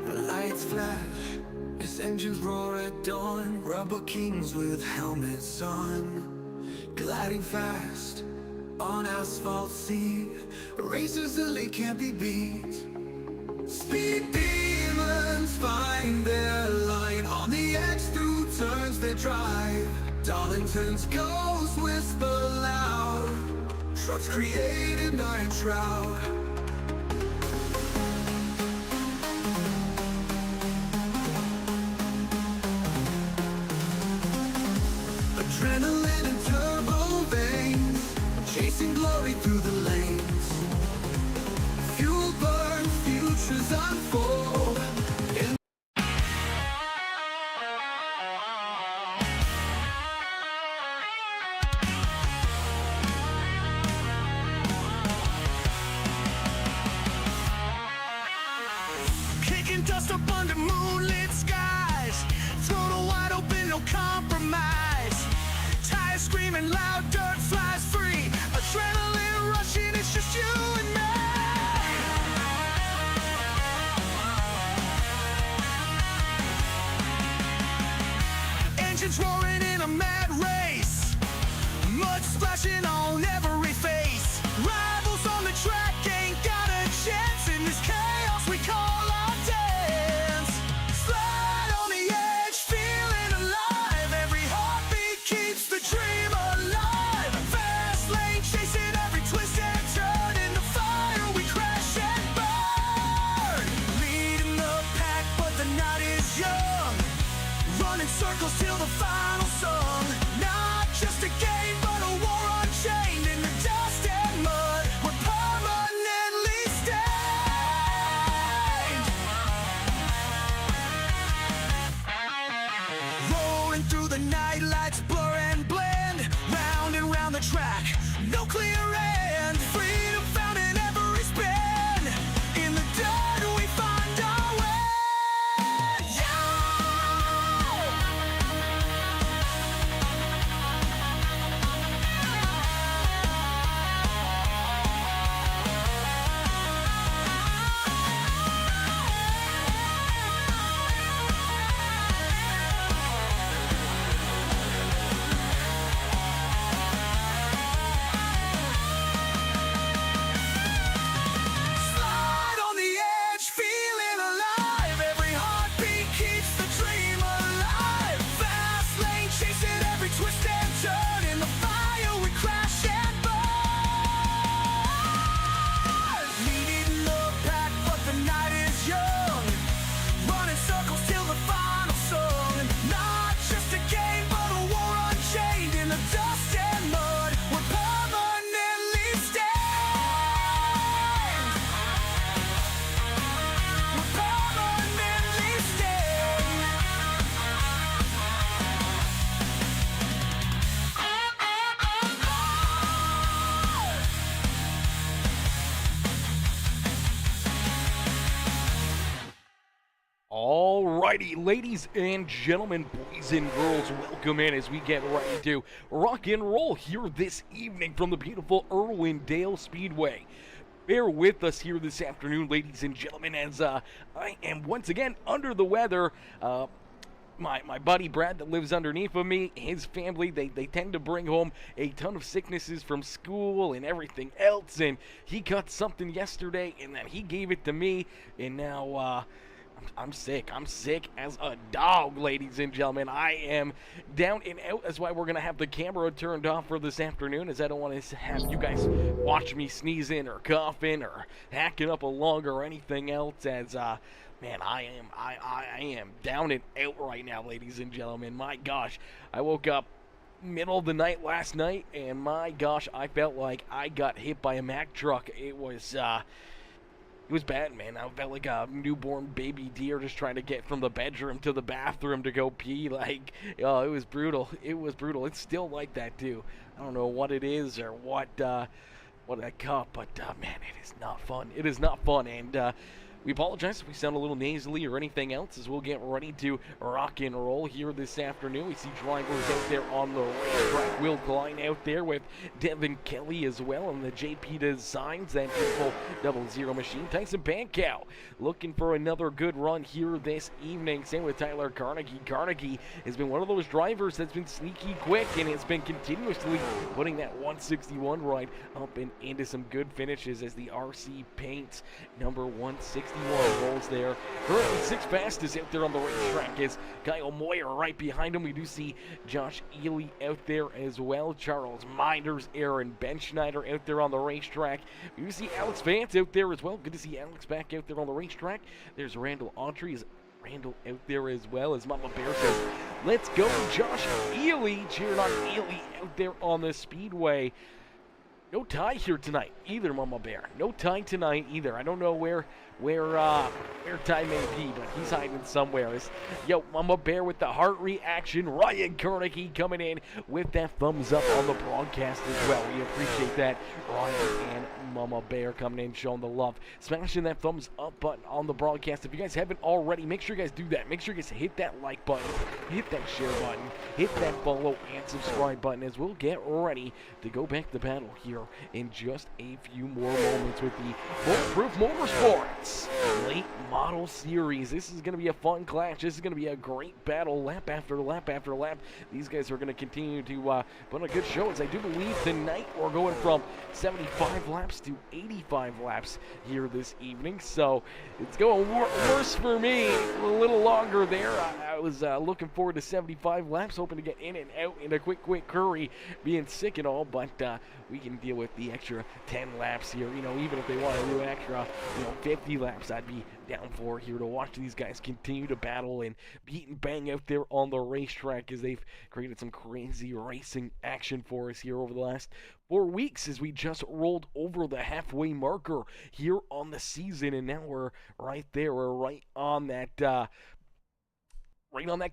The lights flash as engines roar at dawn. Rubber kings with helmets on, gliding fast on asphalt sea. Racers elite can't be beat. Speed demons find their line. On the edge through turns they drive. Darlington's ghosts whisper loud. Trucks create an iron shroud. Adrenaline and turbo veins, chasing glory through the lanes. Fuel burn, futures unfold. Kicking dust up under moonlit skies. Throttle wide open, no compromise. Tires screaming loud, dirt flies free. Adrenaline rushing, it's just you and me. Engines roaring in a mad race. Mud splashing on every face. Rivals on the track ain't got a chance in this chaos we call our dance. Slide on the edge, feeling alive. Every heartbeat keeps the dream alive. Fast lane chasing every twist and turn. In the fire we crash and burn. Leading the pack but the night is young. Running circles till the final song. Not just a game but a war unchained. In the dust and mud we're permanently stained. Rolling through the night, lights blur and blend. Round and round the track, no clear end. Freedom found in every spin. In the dirt we find our way. Slide on the edge, feeling alive. Every heartbeat keeps the dream alive. Fast lane chasing every twist and turn. In the fire we crash and burn. Leading the pack but the night is young. Running circles till the final song. Not just a game but a war unchained. In the dust and mud we're permanently stained. We're permanently stained. Alrighty, ladies and gentlemen, boys and girls, welcome in as we get ready to rock and roll here this evening from the beautiful Irwindale Speedway. Bear with us here this afternoon, ladies and gentlemen, as I am once again under the weather. My buddy Brad that lives underneath of me, his family, they tend to bring home a ton of sicknesses from school and everything else, and he got something yesterday and then he gave it to me, and now I'm sick. I'm sick as a dog, ladies and gentlemen. I am down and out. That's why we're going to have the camera turned off for this afternoon, as I don't want to have you guys watch me sneezing or coughing or hacking up a lung or anything else, as man, I am down and out right now, ladies and gentlemen. My gosh, I woke up middle of the night last night, and my gosh, I felt like I got hit by a Mack truck. It was bad, man. I felt like a newborn baby deer just trying to get from the bedroom to the bathroom to go pee. Like, oh, it was brutal. It was brutal. It's still like that too. I don't know what it is or what I got, but man, it is not fun. It is not fun. And We apologize if we sound a little nasally or anything else as we'll get ready to rock and roll here this afternoon. We see drivers out there on the racetrack. Will Klein out there with Devin Kelly as well, and the JP Designs, that beautiful 00 machine. Tyson Pankow looking for another good run here this evening. Same with Tyler Carnegie. Carnegie has been one of those drivers that's been sneaky quick and has been continuously putting that 161 ride up and into some good finishes as the RC Paints number 161 rolls there. Currently 6th fastest out there on the racetrack is Kyle Moyer right behind him. We do see Josh Ely out there as well. Charles Minders, Aaron Benschneider out there on the racetrack. We do see Alex Vance out there as well. Good to see Alex back out there on the racetrack. There's Randall Autry. Is Randall out there as well as Mama Bear says, let's go. Josh Ely cheering on Ely out there on the speedway. No tie here tonight either, Mama Bear. No tie tonight either. I don't know where Ty may be, but he's hiding somewhere. Yo, Mama Bear with the heart reaction. Ryan Carnegie coming in with that thumbs up on the broadcast as well. We appreciate that. Ryan and Mama Bear coming in, showing the love. Smashing that thumbs up button on the broadcast. If you guys haven't already, make sure you guys do that. Make sure you guys hit that like button, hit that share button, hit that follow and subscribe button as we'll get ready to go back to battle here in just a few more moments with the Bulletproof Motorsports Late Model Series. This is going to be a fun clash. This is going to be a great battle, lap after lap after lap. These guys are going to continue to put on a good show, as I do believe tonight we're going from 75 laps to 85 laps here this evening. So it's going worse for me. A little longer there. I was looking forward to 75 laps, hoping to get in and out in a quick hurry, being sick and all, but we can deal with the extra 10 laps here. You know, even if they want to do an extra, 50 laps, I'd be down for here to watch these guys continue to battle and beat and bang out there on the racetrack, as they've created some crazy racing action for us here over the last 4 weeks, as we just rolled over the halfway marker here on the season, and now we're right there. We're right on that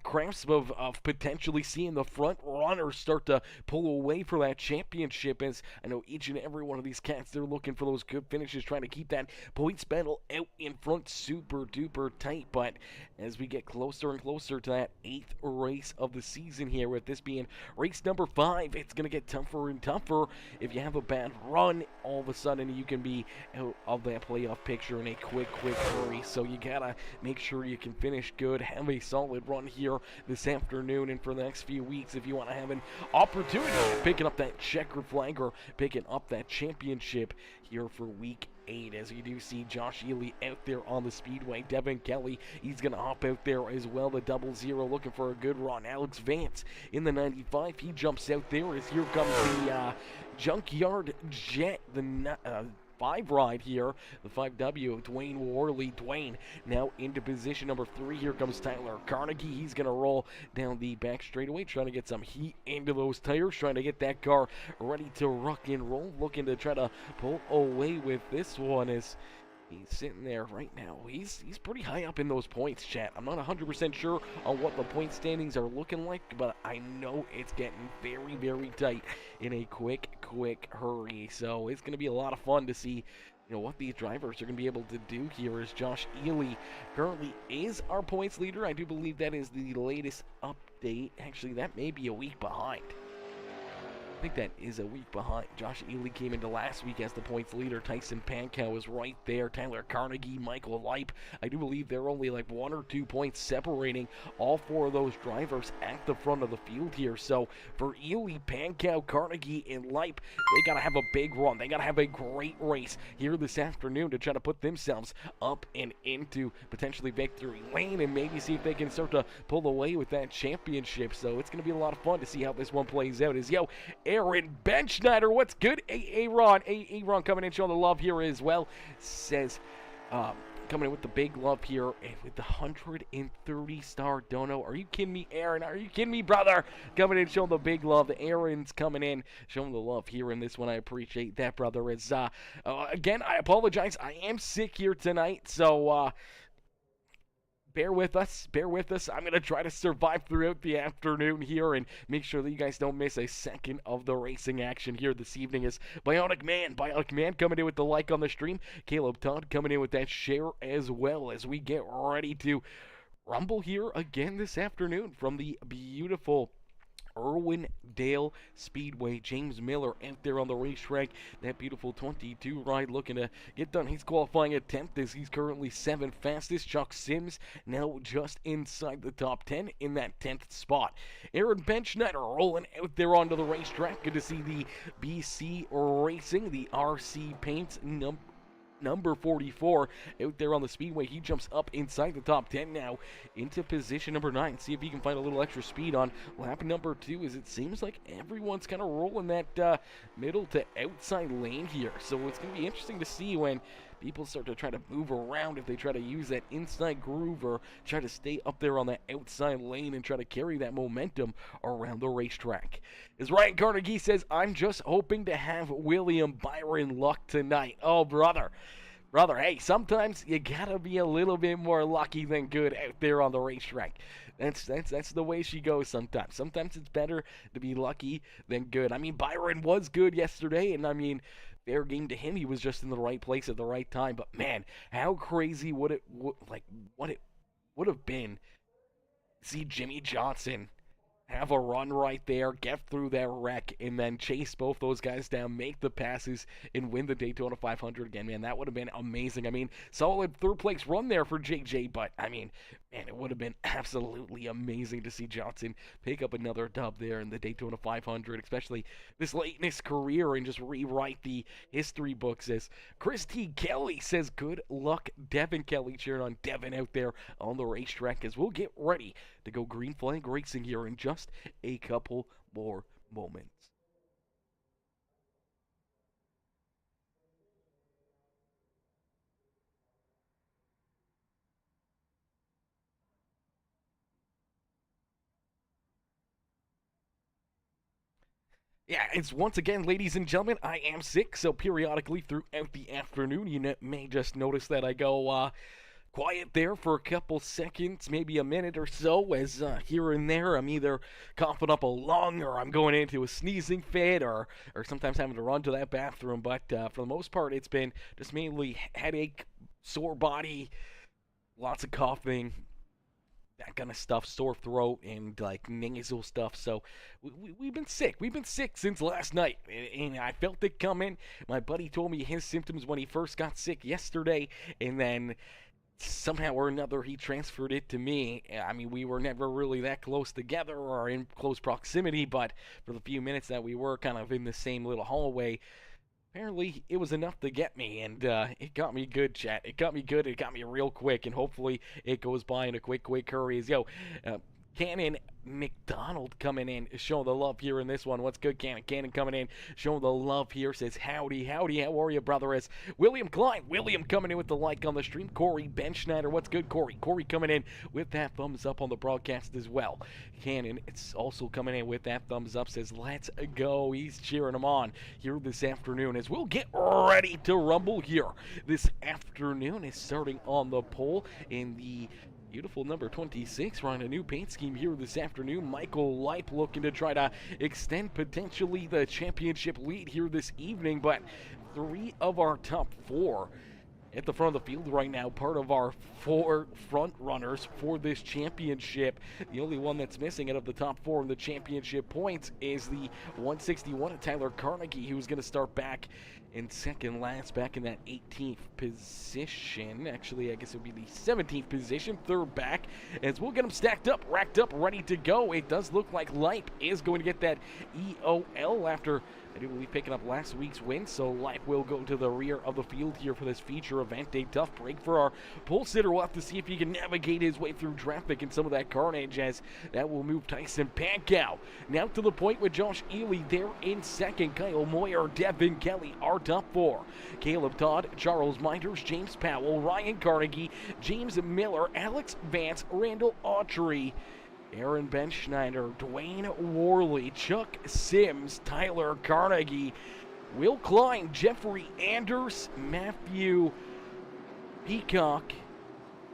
cusp of potentially seeing the front runners start to pull away for that championship, as I know each and every one of these cats, they're looking for those good finishes, trying to keep that points battle out in front super duper tight. But as we get closer and closer to that 8th race of the season here, with this being race number 5, it's going to get tougher and tougher. If you have a bad run, all of a sudden you can be out of that playoff picture in a quick hurry. So you gotta make sure you can finish good, have a solid run here this afternoon and for the next few weeks if you want to have an opportunity of picking up that checker flag or picking up that championship here for week 8, as you do see Josh Ely out there on the speedway. Devin Kelly, he's going to hop out there as well, the 00, looking for a good run. Alex Vance in the 95, he jumps out there as here comes the Junkyard Jet, the 5 ride here, the 5W, Dwayne Worley. Dwayne now into position number 3. Here comes Tyler Carnegie. He's going to roll down the back straightaway, trying to get some heat into those tires, trying to get that car ready to rock and roll, looking to try to pull away with this one, as he's sitting there right now. He's pretty high up in those points, chat. I'm not 100% sure on what the point standings are looking like, but I know it's getting very tight in a quick hurry. So it's going to be a lot of fun to see, what these drivers are going to be able to do here, as Josh Ely currently is our points leader. I do believe that is the latest update. Actually, that may be a week behind. I think that is a week behind. Josh Ely came into last week as the points leader. Tyson Pankow is right there. Tyler Carnegie, Michael Leip. I do believe they're only like 1 or 2 points separating all 4 of those drivers at the front of the field here. So for Ely, Pankow, Carnegie, and Leip, they got to have a big run. They got to have a great race here this afternoon to try to put themselves up and into potentially victory lane and maybe see if they can start to pull away with that championship. So it's going to be a lot of fun to see how this one plays out. Aaron Benschneider, what's good? Aaron coming in, showing the love here as well. Says, coming in with the big love here with the 130-star dono. Are you kidding me, Aaron? Are you kidding me, brother? Coming in, showing the big love. Aaron's coming in, showing the love here in this one. I appreciate that, brother. As again, I apologize. I am sick here tonight, so bear with us. Bear with us. I'm going to try to survive throughout the afternoon here and make sure that you guys don't miss a second of the racing action here this evening. Is Bionic Man coming in with the like on the stream. Caleb Todd coming in with that share as well as we get ready to rumble here again this afternoon from the beautiful Irwindale Speedway. James Miller out there on the racetrack. That beautiful 22 ride looking to get done. He's qualifying at 10th as he's currently 7th fastest. Chuck Sims now just inside the top 10 in that 10th spot. Aaron Benchnetter rolling out there onto the racetrack. Good to see the BC Racing, the RC Paints number 44 out there on the speedway. He jumps up inside the top 10 now into position number 9. See if he can find a little extra speed on lap number 2, as it seems like everyone's kind of rolling that middle to outside lane here. So it's going to be interesting to see when people start to try to move around, if they try to use that inside groove or try to stay up there on that outside lane and try to carry that momentum around the racetrack. As Ryan Carnegie says, I'm just hoping to have William Byron luck tonight. Oh, brother, hey, sometimes you gotta be a little bit more lucky than good out there on the racetrack. That's the way she goes sometimes. Sometimes it's better to be lucky than good. I mean, Byron was good yesterday, and I mean, fair game to him. He was just in the right place at the right time. But man, how crazy would it would have been to see Jimmy Johnson have a run right there, get through that wreck, and then chase both those guys down, make the passes, and win the Daytona 500 again. Man, that would have been amazing. I mean, solid third-place run there for JJ, but, I mean, man, it would have been absolutely amazing to see Johnson pick up another dub there in the Daytona 500, especially this late in his career, and just rewrite the history books. As Chris T. Kelly says, good luck, Devin Kelly, cheering on Devin out there on the racetrack, as we'll get ready to go green flag racing here in just a couple more moments. Yeah, it's once again, ladies and gentlemen, I am sick, so periodically throughout the afternoon, you may just notice that I go quiet there for a couple seconds, maybe a minute or so, as here and there I'm either coughing up a lung or I'm going into a sneezing fit or sometimes having to run to that bathroom. But for the most part, it's been just mainly headache, sore body, lots of coughing, that kind of stuff, sore throat, and like nasal stuff. So we've been sick. We've been sick since last night, and I felt it coming. My buddy told me his symptoms when he first got sick yesterday, and then somehow or another he transferred it to me. I mean, we were never really that close together or in close proximity, but for the few minutes that we were kind of in the same little hallway, apparently it was enough to get me, and it got me good, chat. It got me good. It got me real quick, and hopefully it goes by in a quick hurry. Cannon McDonald coming in, showing the love here in this one. What's good, Cannon? Cannon coming in, showing the love here, says, howdy, how are you, brother? As William Klein, William coming in with the like on the stream. Corey Benchnetter, what's good, Corey? Corey coming in with that thumbs up on the broadcast as well. Cannon, it's also coming in with that thumbs up, says, let's go. He's cheering them on here this afternoon as we'll get ready to rumble here this afternoon. Is starting on the pole in the beautiful number 26, running a new paint scheme here this afternoon. Michael Leip looking to try to extend potentially the championship lead here this evening, but 3 of our top 4 at the front of the field right now, part of our 4 front runners for this championship. The only one that's missing out of the top 4 in the championship points is the 161 of Tyler Carnegie, who's going to start back in second last, back in that 18th position. Actually, I guess it would be the 17th position, third back, as we'll get them stacked up, racked up, ready to go. It does look like Leip is going to get that EOL after, I do believe, picking up last week's win, so Leip will go to the rear of the field here for this feature event. A tough break for our pole sitter. We'll have to see if he can navigate his way through traffic and some of that carnage, as that will move Tyson Pankow now to the point with Josh Ely there in second. Kyle Moyer, Devin Kelly are top 4. Caleb Todd, Charles Minders, James Powell, Ryan Carnegie, James Miller, Alex Vance, Randall Autry, Aaron Benchnetter, Dwayne Worley, Chuck Sims, Tyler Carnegie, Will Klein, Jeffrey Anders, Matthew Peacock,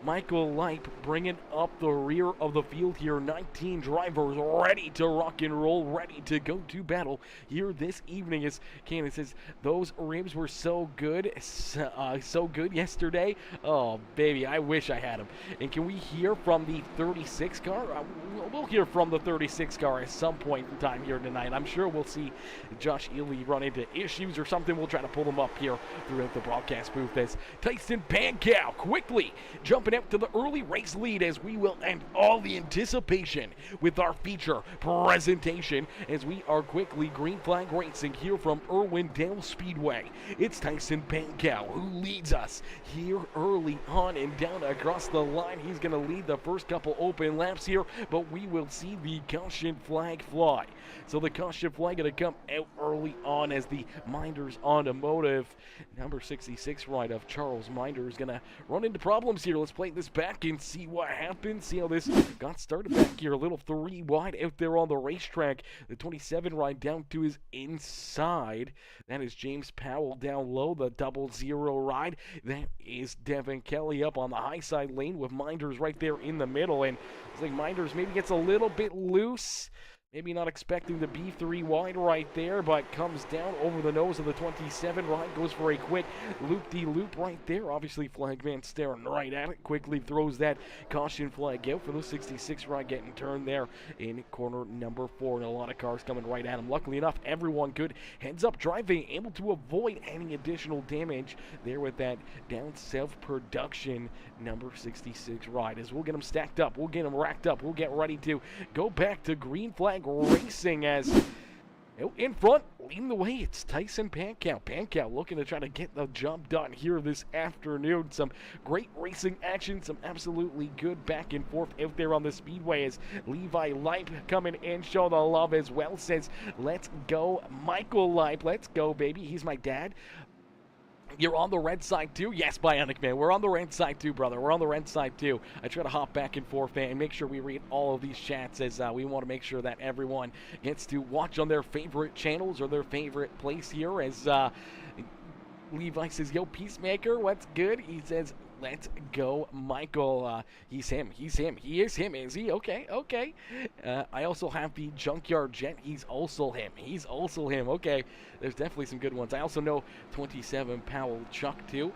Michael Leip bringing up the rear of the field here. 19 drivers ready to rock and roll, ready to go to battle here this evening. As Cannon says, those ribs were so good, so good yesterday. Oh, baby, I wish I had them. And can we hear from the 36 car? We'll hear from the 36 car at some point in time here tonight. I'm sure we'll see Josh Ely run into issues or something. We'll try to pull them up here throughout the broadcast booth as Tyson Pankow quickly jumping out to the early race lead, as we will end all the anticipation with our feature presentation as we are quickly green flag racing here from Irwindale Speedway. It's Tyson Pankow who leads us here early on and down across the line. He's going to lead the first couple open laps here, but we will see the caution flag fly. So the caution flag going to come out early on as the Minders Automotive number 66 ride of Charles Minder is going to run into problems here. Let's play this back and see what happens. See how this got started back here. A little 3 wide out there on the racetrack. The 27 ride down to his inside. That is James Powell down low, the 00 ride. That is Devin Kelly up on the high side lane with Minders right there in the middle. And it's like Minders maybe gets a little bit loose. Maybe not expecting the B3 wide right there, but comes down over the nose of the 27 ride, goes for a quick loop-de-loop right there. Obviously, flagman staring right at it, quickly throws that caution flag out for the 66 ride, getting turned there in corner number 4, and a lot of cars coming right at him. Luckily enough, everyone good heads-up driving, able to avoid any additional damage there with that down south production number 66 ride. As we'll get them stacked up, we'll get them racked up, we'll get ready to go back to green flag racing as out in front, leading the way, it's Tyson Pankow. Pankow looking to try to get the job done here this afternoon. Some great racing action, some absolutely good back and forth out there on the speedway as Levi Leip coming in, show the love as well. Says, let's go, Michael Leip. Let's go, baby. He's my dad. You're on the red side too? Yes, Bionic Man. We're on the red side too, brother. We're on the red side too. I try to hop back and forth and make sure we read all of these chats as we want to make sure that everyone gets to watch on their favorite channels or their favorite place here. As Levi says, yo, Peacemaker, what's good? He says, let's go, Michael. He's him. He's him. He is him, is he? Okay, okay. I also have the Junkyard Jet. He's also him. He's also him. Okay, there's definitely some good ones. I also know 27 Powell Chuck, too.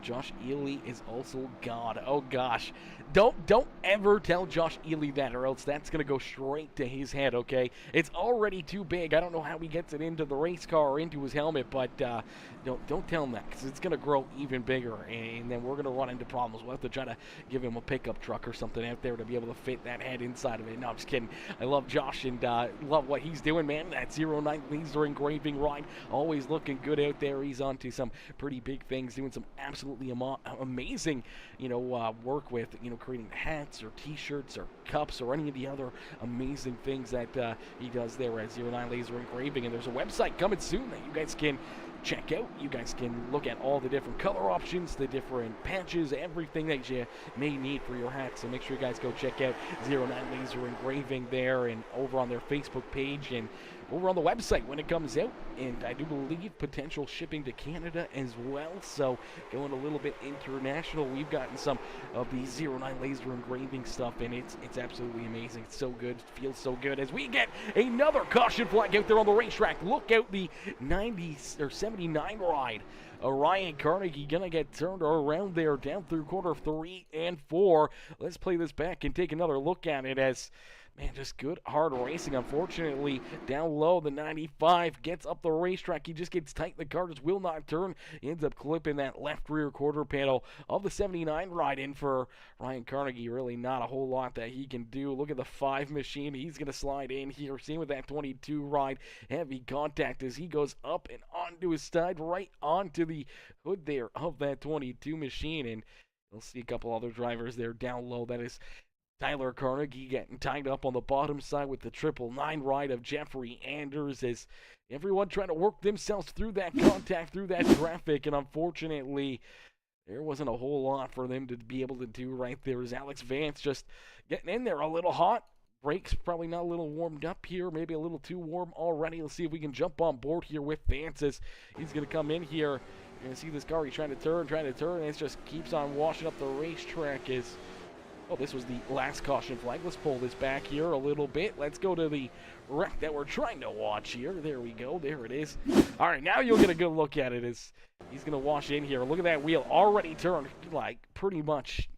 Josh Ely is also God. Oh, gosh. Don't ever tell Josh Ely that, or else that's going to go straight to his head, okay? It's already too big. I don't know how he gets it into the race car or into his helmet, but don't tell him that, because it's going to grow even bigger, and then we're going to run into problems. We'll have to try to give him a pickup truck or something out there to be able to fit that head inside of it. No, I'm just kidding. I love Josh and love what he's doing, man. That 09 laser engraving ride, always looking good out there. He's on to some pretty big things, doing some absolutely amazing, work with, creating hats or t-shirts or cups or any of the other amazing things that he does there at 09 laser engraving. And there's a website coming soon that you guys can check out. You guys can look at all the different color options, the different patches, everything that you may need for your hat. So make sure you guys go check out 09 Laser Engraving there and over on their Facebook page and over on the website when it comes out. And I do believe potential shipping to Canada as well. So going a little bit international, we've gotten some of the 09 Laser Engraving stuff, and it's absolutely amazing. It's so good, feels so good as we get another caution flag out there on the racetrack. Look out, the 90 or 79 ride. Ryan Carnegie gonna get turned around there down through quarter 3 and 4. Let's play this back and take another look at it as, man, just good hard racing. Unfortunately, down low, the 95 gets up the racetrack. He just gets tight. The car just will not turn. He ends up clipping that left rear quarter panel of the 79 ride in for Ryan Carnegie. Really not a whole lot that he can do. Look at the 5 machine. He's going to slide in here. Same with that 22 ride. Heavy contact as he goes up and onto his side, right onto the hood there of that 22 machine. And you'll see a couple other drivers there down low. That is Tyler Carnegie getting tied up on the bottom side with the 999 ride of Jeffrey Anders as everyone trying to work themselves through that contact, through that traffic, and unfortunately there wasn't a whole lot for them to be able to do right there as Alex Vance just getting in there a little hot. Brakes probably not a little warmed up here, maybe a little too warm already. Let's see if we can jump on board here with Vance as he's going to come in here You're going to see this car, he's trying to turn, and it just keeps on washing up the racetrack as... Oh, this was the last caution flag. Let's pull this back here a little bit. Let's go to the wreck that we're trying to watch here. There we go. There it is. All right, now you'll get a good look at it as he's going to wash in here. Look at that wheel already turned, like, pretty much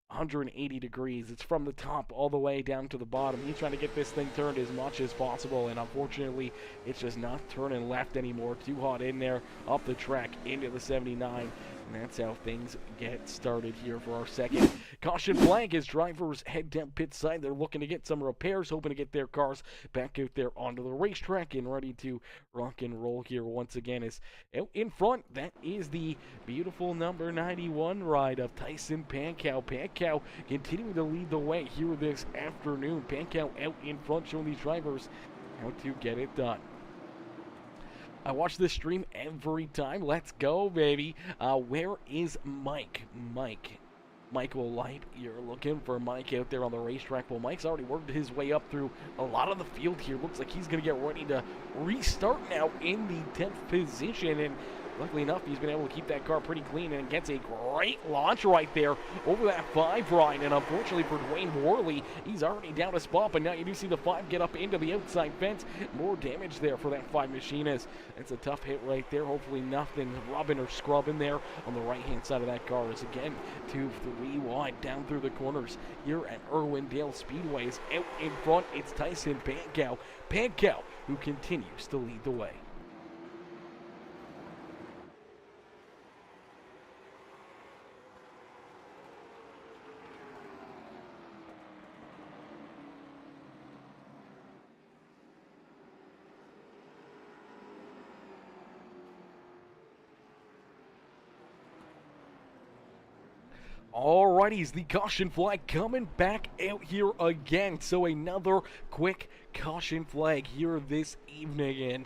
180 degrees. It's from the top all the way down to the bottom. He's trying to get this thing turned as much as possible, and unfortunately, it's just not turning left anymore. Too hot in there, up the track, into the 79. And that's how things get started here for our second caution flag as drivers head down pit side. They're looking to get some repairs, hoping to get their cars back out there onto the racetrack and ready to rock and roll here once again. As out in front, that is the beautiful number 91 ride of Tyson Pankow. Pankow continuing to lead the way here this afternoon. Pankow out in front, showing these drivers how to get it done. I watch this stream every time. Let's go, baby. Where is Mike? Michael Light. You're looking for Mike out there on the racetrack. Well, Mike's already worked his way up through a lot of the field here. Looks like he's going to get ready to restart now in the 10th position. And luckily enough, he's been able to keep that car pretty clean and gets a great launch right there over that 5 ride. And unfortunately for Dwayne Worley, he's already down a spot, but now you do see the 5 get up into the outside fence. More damage there for that 5 Machinist. It's a tough hit right there. Hopefully nothing rubbing or scrubbing there on the right-hand side of that car. As again, 2, 3 wide down through the corners here at Irwindale Speedway. Is out in front, it's Tyson Pankow. Pankow, who continues to lead the way. Alrighty, the caution flag coming back out here again. So another quick caution flag here this evening. And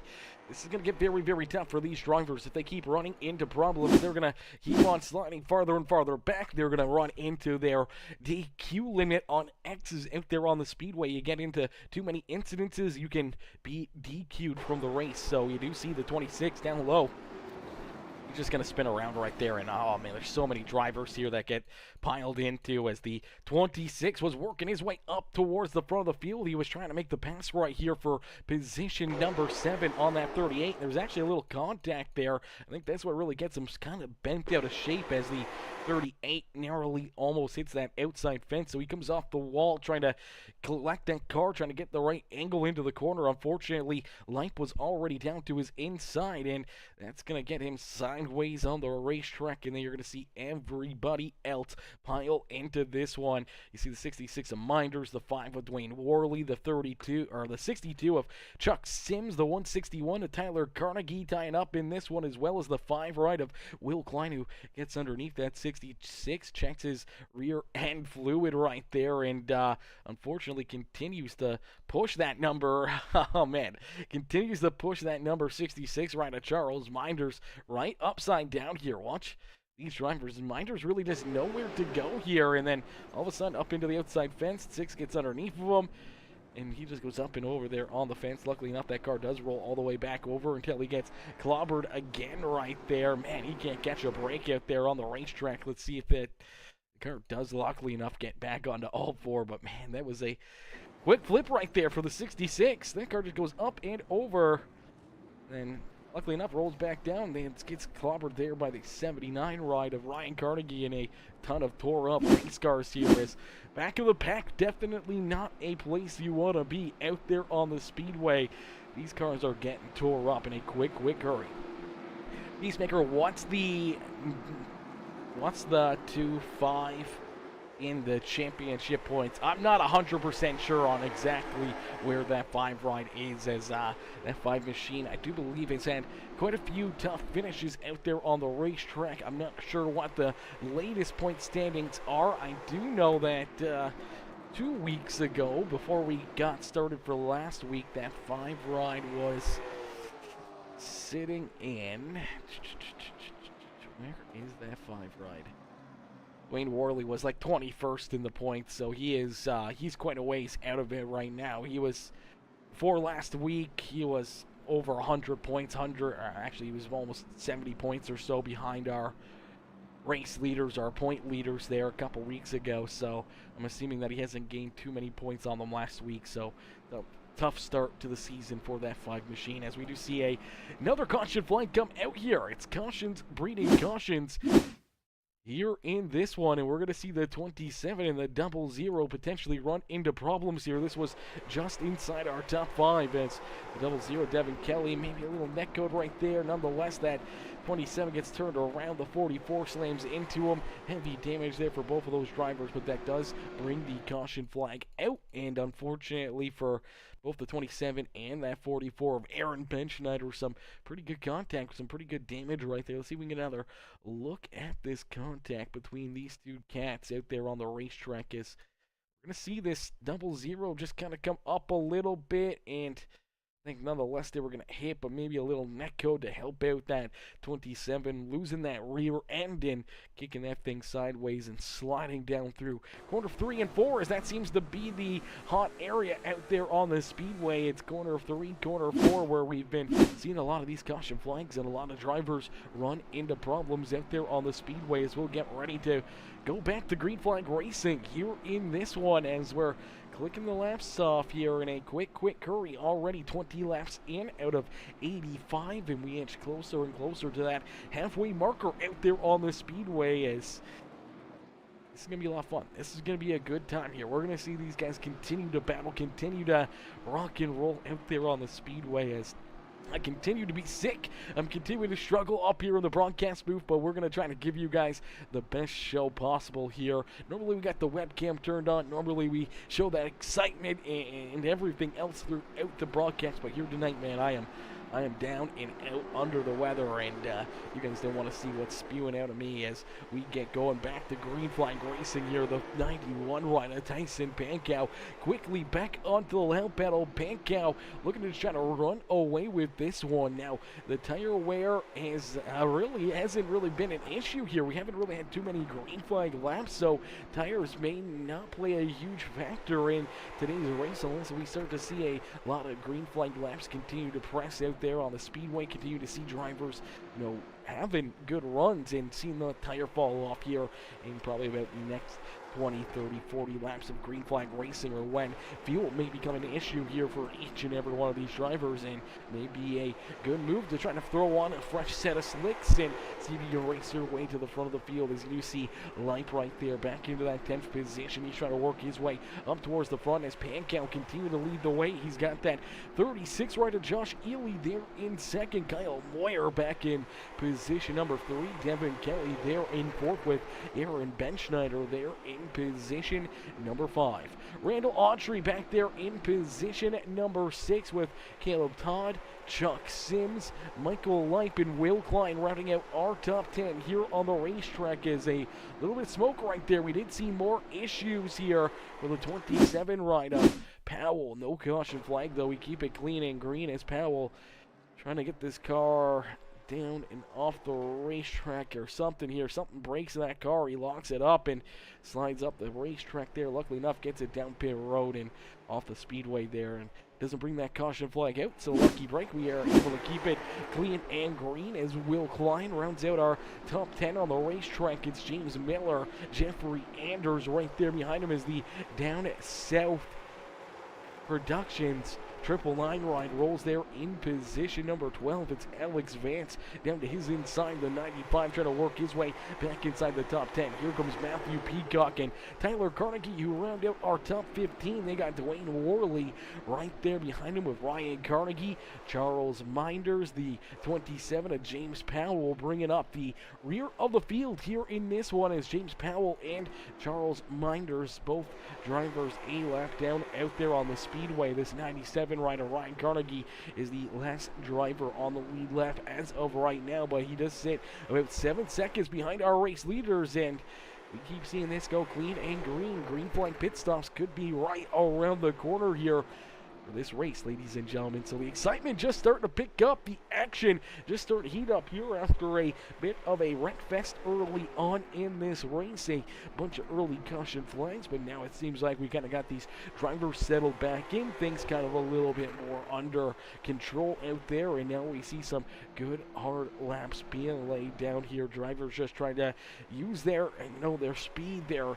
this is going to get very, very tough for these drivers. If they keep running into problems, they're going to keep on sliding farther and farther back. They're going to run into their DQ limit on X's out there on the speedway. You get into too many incidences, you can be DQ'd from the race. So you do see the 26 down low. Just going to spin around right there, and oh man, there's so many drivers here that get piled into as the 26 was working his way up towards the front of the field. He was trying to make the pass right here for position number 7 on that 38. There's actually a little contact there. I think that's what really gets him kind of bent out of shape as the 38 narrowly almost hits that outside fence. So he comes off the wall trying to collect that car, trying to get the right angle into the corner. Unfortunately, Light was already down to his inside, and that's going to get him sideways on the racetrack, and then you're going to see everybody else pile into this one. You see the 66 of Minders, the 5 of Dwayne Worley, the 32 or the 62 of Chuck Sims, the 161 of Tyler Carnegie tying up in this one, as well as the 5 right of Will Klein, who gets underneath that 66, checks his rear end fluid right there, and unfortunately continues to push that number. Oh man, continues to push that number 66 right at Charles Minders right upside down here. Watch these drivers, and Minders really just nowhere to go here, and then all of a sudden up into the outside fence. 6 gets underneath of him, and he just goes up and over there on the fence. Luckily enough, that car does roll all the way back over until he gets clobbered again right there. Man, he can't catch a break out there on the racetrack. Let's see if the car does luckily enough get back onto all 4, but man, that was a quick flip right there for the 66. That car just goes up and over, and luckily enough, rolls back down. Then gets clobbered there by the 79 ride of Ryan Carnegie, and a ton of tore up race cars here. As back of the pack, definitely not a place you want to be out there on the speedway. These cars are getting tore up in a quick hurry. Peacemaker, what's the 2-5 in the championship points? I'm not 100% sure on exactly where that 5 ride is, as that 5 machine, I do believe, has had quite a few tough finishes out there on the racetrack. I'm not sure what the latest point standings are. I do know that 2 weeks ago, before we got started for last week, that 5 ride was sitting in... Where is that 5 ride? Dwayne Worley was like 21st in the points, so he's quite a ways out of it right now. He was, for last week, he was over 100 points, actually he was almost 70 points or so behind our race leaders, our point leaders there a couple weeks ago, so I'm assuming that he hasn't gained too many points on them last week, so tough start to the season for that flag machine, as we do see another caution flag come out here. It's cautions breeding cautions here in this one, and we're going to see the 27 and the 00 potentially run into problems here. This was just inside our top 5 as the 00, Devin Kelly, maybe a little neck code right there. Nonetheless, that 27 gets turned around. The 44 slams into him. Heavy damage there for both of those drivers, but that does bring the caution flag out, and unfortunately for both the 27 and that 44 of Aaron Benschneider, some pretty good contact, some pretty good damage right there. Let's see if we can get another look at this contact between these two cats out there on the racetrack. As we're going to see this 00 just kind of come up a little bit, and I think nonetheless they were going to hit, but maybe a little neck code to help out that 27, losing that rear end and kicking that thing sideways and sliding down through corner 3 and 4, as that seems to be the hot area out there on the speedway. It's corner 3, corner 4, where we've been seeing a lot of these caution flags and a lot of drivers run into problems out there on the speedway, as we'll get ready to go back to green flag racing here in this one, as we're clicking the laps off here in a quick hurry. Already 20 laps in out of 85, and we inch closer and closer to that halfway marker out there on the speedway, as this is going to be a lot of fun. This is going to be a good time here. We're going to see these guys continue to battle, continue to rock and roll out there on the speedway, as I continue to be sick. I'm continuing to struggle up here in the broadcast booth, but we're going to try to give you guys the best show possible here. Normally we got the webcam turned on. Normally we show that excitement and everything else throughout the broadcast, but here tonight, man, I am down and out under the weather, and you guys don't want to see what's spewing out of me as we get going back to green flag racing here. The 91 rider Tyson Pankow quickly back onto the loud pedal. Pankow looking to try to run away with this one. Now the tire wear hasn't really been an issue here. We haven't really had too many green flag laps, so tires may not play a huge factor in today's race unless we start to see a lot of green flag laps continue to press out there on the speedway, continue to see drivers, having good runs, and seeing the tire fall off here in probably about the next 20, 30, 40 laps of green flag racing, or when fuel may become an issue here for each and every one of these drivers, and maybe a good move to try to throw on a fresh set of slicks and see if you can race your way to the front of the field. As you see Lipe right there back into that 10th position. He's trying to work his way up towards the front as Pankow continue to lead the way. He's got that 36 rider Josh Ely there in second. Kyle Moyer back in position number 3. Devin Kelly there in 4th, with Aaron Benschneider there in position number 5. Randall Autry back there in position number 6, with Caleb Todd, Chuck Sims, Michael Lipe, and Will Klein rounding out our top 10 here on the racetrack. As a little bit of smoke right there. We did see more issues here for the 27 rider Powell. No caution flag though. We keep it clean and green as Powell trying to get this car down and off the racetrack or something here. Something breaks in that car. He locks it up and slides up the racetrack there. Luckily enough, gets it down pit road and off the speedway there, and doesn't bring that caution flag out. So lucky break. We are able to keep it clean and green as Will Klein rounds out our top 10 on the racetrack. It's James Miller, Jeffrey Anders right there behind him as the Down South Productions 999 ride rolls there in position number 12. It's Alex Vance down to his inside the 95, trying to work his way back inside the top 10. Here comes Matthew Peacock and Tyler Carnegie, who round out our top 15. They got Dwayne Worley right there behind him with Ryan Carnegie, Charles Minders, the 27 of James Powell, bringing up the rear of the field here in this one as James Powell and Charles Minders, both drivers a lap down out there on the speedway. This 97 rider Ryan Carnegie is the last driver on the lead lap as of right now, but he does sit about 7 seconds behind our race leaders, and we keep seeing this go clean and green. Green flag pit stops could be right around the corner here. for this race, ladies and gentlemen. So the excitement just starting to pick up, the action just starting to heat up here after a bit of a wreck fest early on in this race. A bunch of early caution flags, but now it seems like we kind of got these drivers settled back in, things kind of a little bit more under control out there, and now we see some good hard laps being laid down here. Drivers just trying to use their their speed, their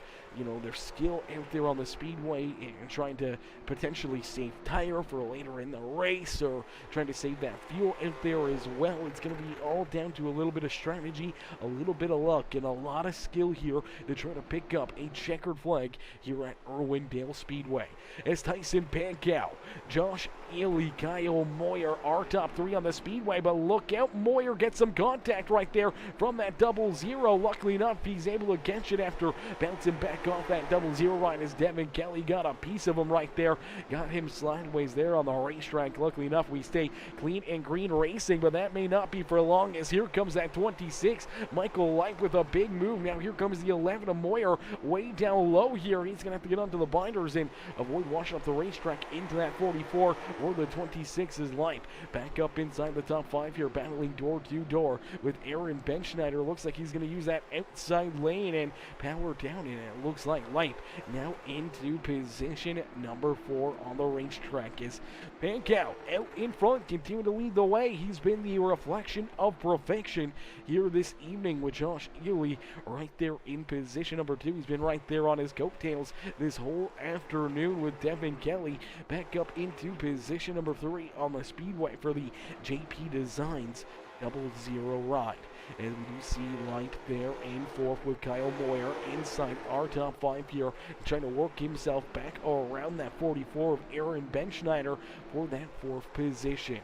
skill out there on the speedway, and trying to potentially save tire for later in the race, or trying to save that fuel out there as well. It's going to be all down to a little bit of strategy, a little bit of luck, and a lot of skill here to try to pick up a checkered flag here at Irwindale Speedway. As Tyson Pankow, Josh Ely, Kyle Moyer are top three on the speedway, but look out, Moyer gets some contact right there from that 00. Luckily enough, he's able to catch it after bouncing back off that 00 line, as Devin Kelly got a piece of him right there, got him sideways there on the racetrack. Luckily enough, we stay clean and green racing, but that may not be for long, as here comes that 26, Michael Light with a big move. Now here comes the 11 of Moyer way down low here. He's going to have to get onto the binders and avoid washing up the racetrack into that 44, where the 26 is Light. Back up inside the top 5 here, battling door to door with Aaron Benschneider. Looks like he's going to use that outside lane and power down, and it looks like Light now into position number 4 on the racetrack. Is Pankow out in front, continuing to lead the way. He's been the reflection of perfection here this evening, with Josh Ely right there in position number 2. He's been right there on his coattails this whole afternoon, with Devin Kelly back up into position number 3 on the speedway for the JP Designs 00 ride. And we do see Light there in 4th with Kyle Moyer inside our top 5 here, trying to work himself back around that 44 of Aaron Benschneider for that 4th position.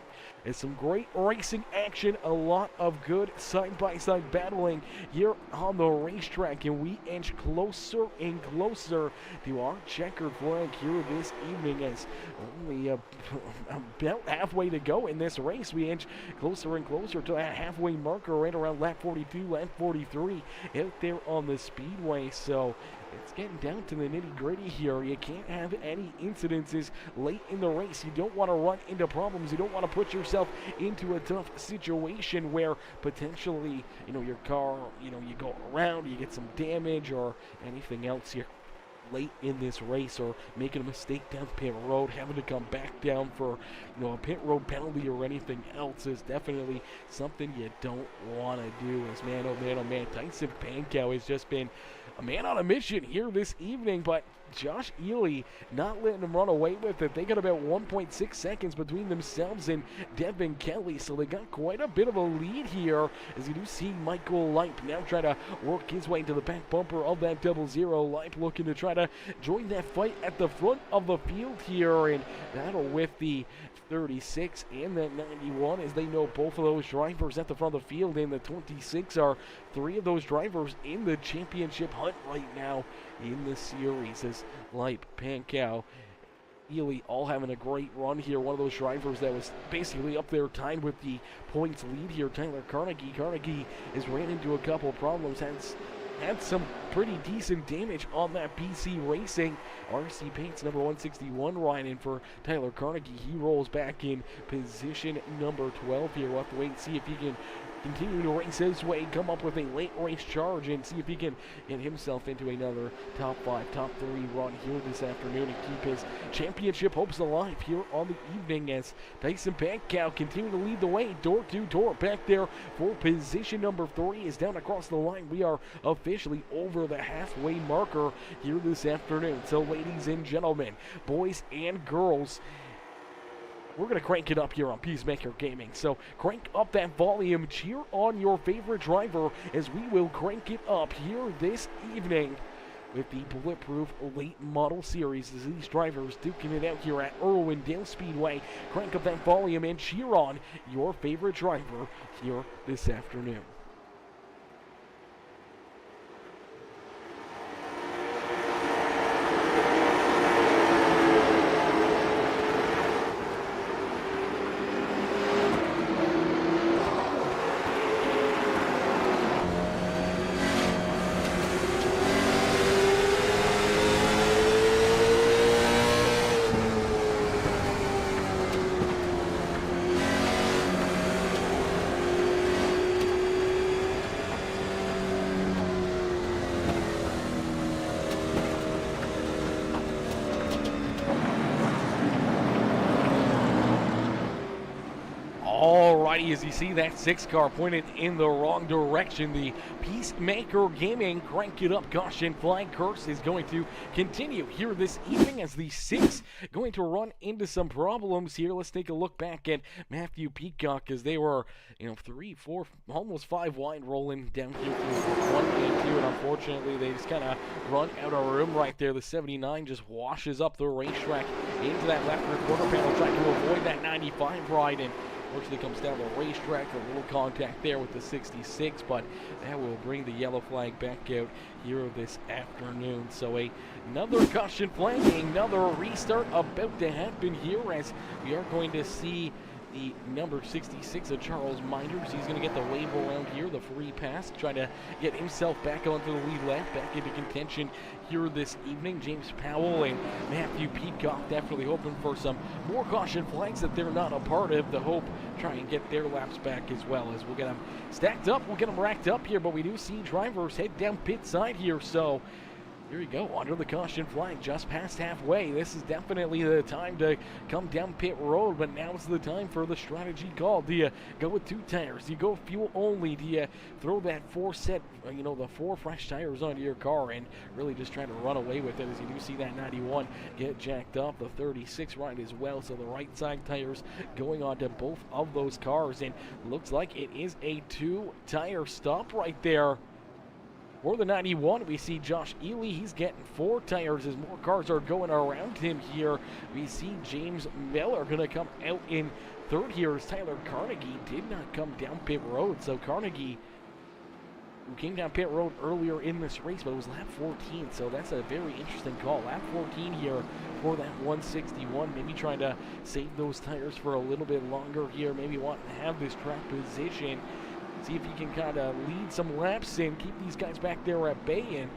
It's some great racing action, a lot of good side-by-side battling here on the racetrack, and we inch closer and closer to our checkered flag here this evening, as only about halfway to go in this race. We inch closer and closer to that halfway marker right around lap 42, lap 43 out there on the speedway. So it's getting down to the nitty-gritty here. You can't have any incidences late in the race. You don't want to run into problems. You don't want to put yourself into a tough situation where potentially, your car, you go around, you get some damage or anything else here late in this race, or making a mistake down pit road, having to come back down for a pit road penalty or anything else is definitely something you don't want to do. As man, oh man, Tyson Pankow has just been a man on a mission here this evening, but Josh Ely not letting him run away with it. They got about 1.6 seconds between themselves and Devin Kelly, so they got quite a bit of a lead here, as you do see Michael Light now try to work his way into the back bumper of that 00. Light looking to try to join that fight at the front of the field here, and battle with the 36 and that 91, as they know both of those drivers at the front of the field, and the 26 are 3 of those drivers in the championship hunt right now in the series, as Light, Pankow, Ely all having a great run here. One of those drivers that was basically up there tied with the points lead here, Tyler Carnegie. Carnegie has ran into a couple of problems, had some pretty decent damage on that BC Racing RC Paints number 161 riding for Tyler Carnegie. He rolls back in position number 12 here. We'll have to wait and see if he can continue to race his way, come up with a late race charge, and see if he can get himself into another top 5, top 3 run here this afternoon and keep his championship hopes alive here on the evening, as Tyson Pankow continue to lead the way door to door. Back there for position number 3 is down across the line. We are officially over the halfway marker here this afternoon. So ladies and gentlemen, boys and girls, we're going to crank it up here on Peacemaker Gaming. So crank up that volume, cheer on your favorite driver, as we will crank it up here this evening with the Bulletproof Late Model Series, as these drivers duking it out here at Irwindale Speedway. Crank up that volume and cheer on your favorite driver here this afternoon. Alrighty, as you see that 6 car pointed in the wrong direction, the Peacemaker Gaming crank it up caution flag curse is going to continue here this evening as the 6 going to run into some problems here. Let's take a look back at Matthew Peacock as they were, 3, 4, almost 5 wide rolling down here through 1 and 2, and unfortunately they just kind of run out of room right there. The 79 just washes up the racetrack into that left rear quarter panel, trying to avoid that 95 ride, and unfortunately comes down the racetrack. A little contact there with the 66, but that will bring the yellow flag back out here this afternoon. So another caution flag, another restart about to happen here as we are going to see the number 66 of Charles Minders. He's going to get the wave around here, the free pass, trying to get himself back onto the lead lap, back into contention here this evening. James Powell and Matthew Peacock definitely hoping for some more caution flags that they're not a part of to hope try and get their laps back as well. As we'll get them stacked up, we'll get them racked up here, but we do see drivers head down pit side here, so here you go, under the caution flag, just past halfway. This is definitely the time to come down pit road, but now is the time for the strategy call. Do you go with 2 tires? Do you go fuel only? Do you throw that 4 set, the 4 fresh tires onto your car and really just try to run away with it? As you do see that 91 get jacked up, the 36 ride as well, so the right side tires going onto both of those cars, and looks like it is a 2 tire stop right there. For the 91, we see Josh Ely. He's getting 4 tires as more cars are going around him here. We see James Miller going to come out in 3rd here as Tyler Carnegie did not come down pit road. So Carnegie, who came down pit road earlier in this race, but it was lap 14. So that's a very interesting call. Lap 14 here for that 161. Maybe trying to save those tires for a little bit longer here. Maybe want to have this track position. See if he can kind of lead some laps and keep these guys back there at bay, and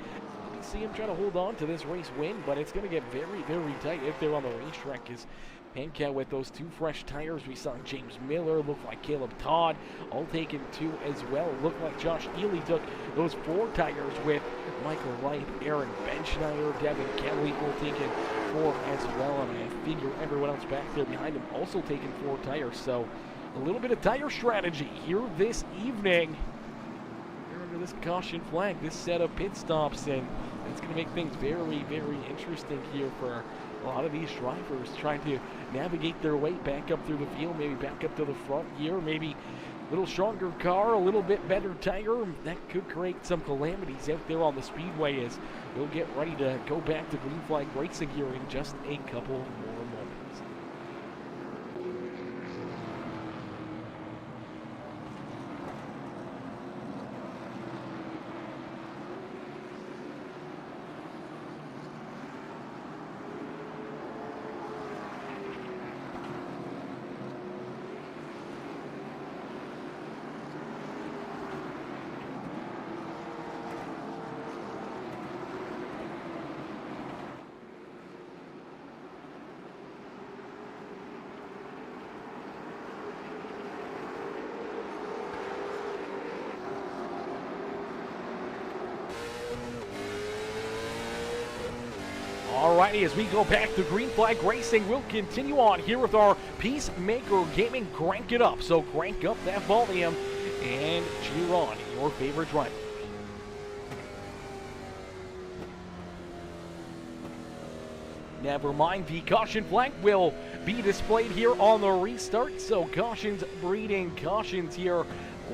see him try to hold on to this race win, but it's going to get very, very tight if they're on the racetrack. Is Pankow with those 2 fresh tires. We saw James Miller, looked like Caleb Todd, all taking 2 as well. Looked like Josh Ely took those 4 tires with Michael Light, Aaron Benschneider, Devin Kelly all taking 4 as well, and I figure everyone else back there behind him also taking 4 tires. So a little bit of tire strategy here this evening. Here under this caution flag, this set of pit stops, and it's going to make things very, very interesting here for a lot of these drivers trying to navigate their way back up through the field, maybe back up to the front here, maybe a little stronger car, a little bit better tire. That could create some calamities out there on the speedway as we'll get ready to go back to green flag racing here in just a couple more moments. Alrighty, as we go back to green flag racing, we'll continue on here with our Peacemaker Gaming crank it up. So crank up that volume and cheer on your favorite driver. Never mind, the caution flag will be displayed here on the restart. So cautions breeding cautions here.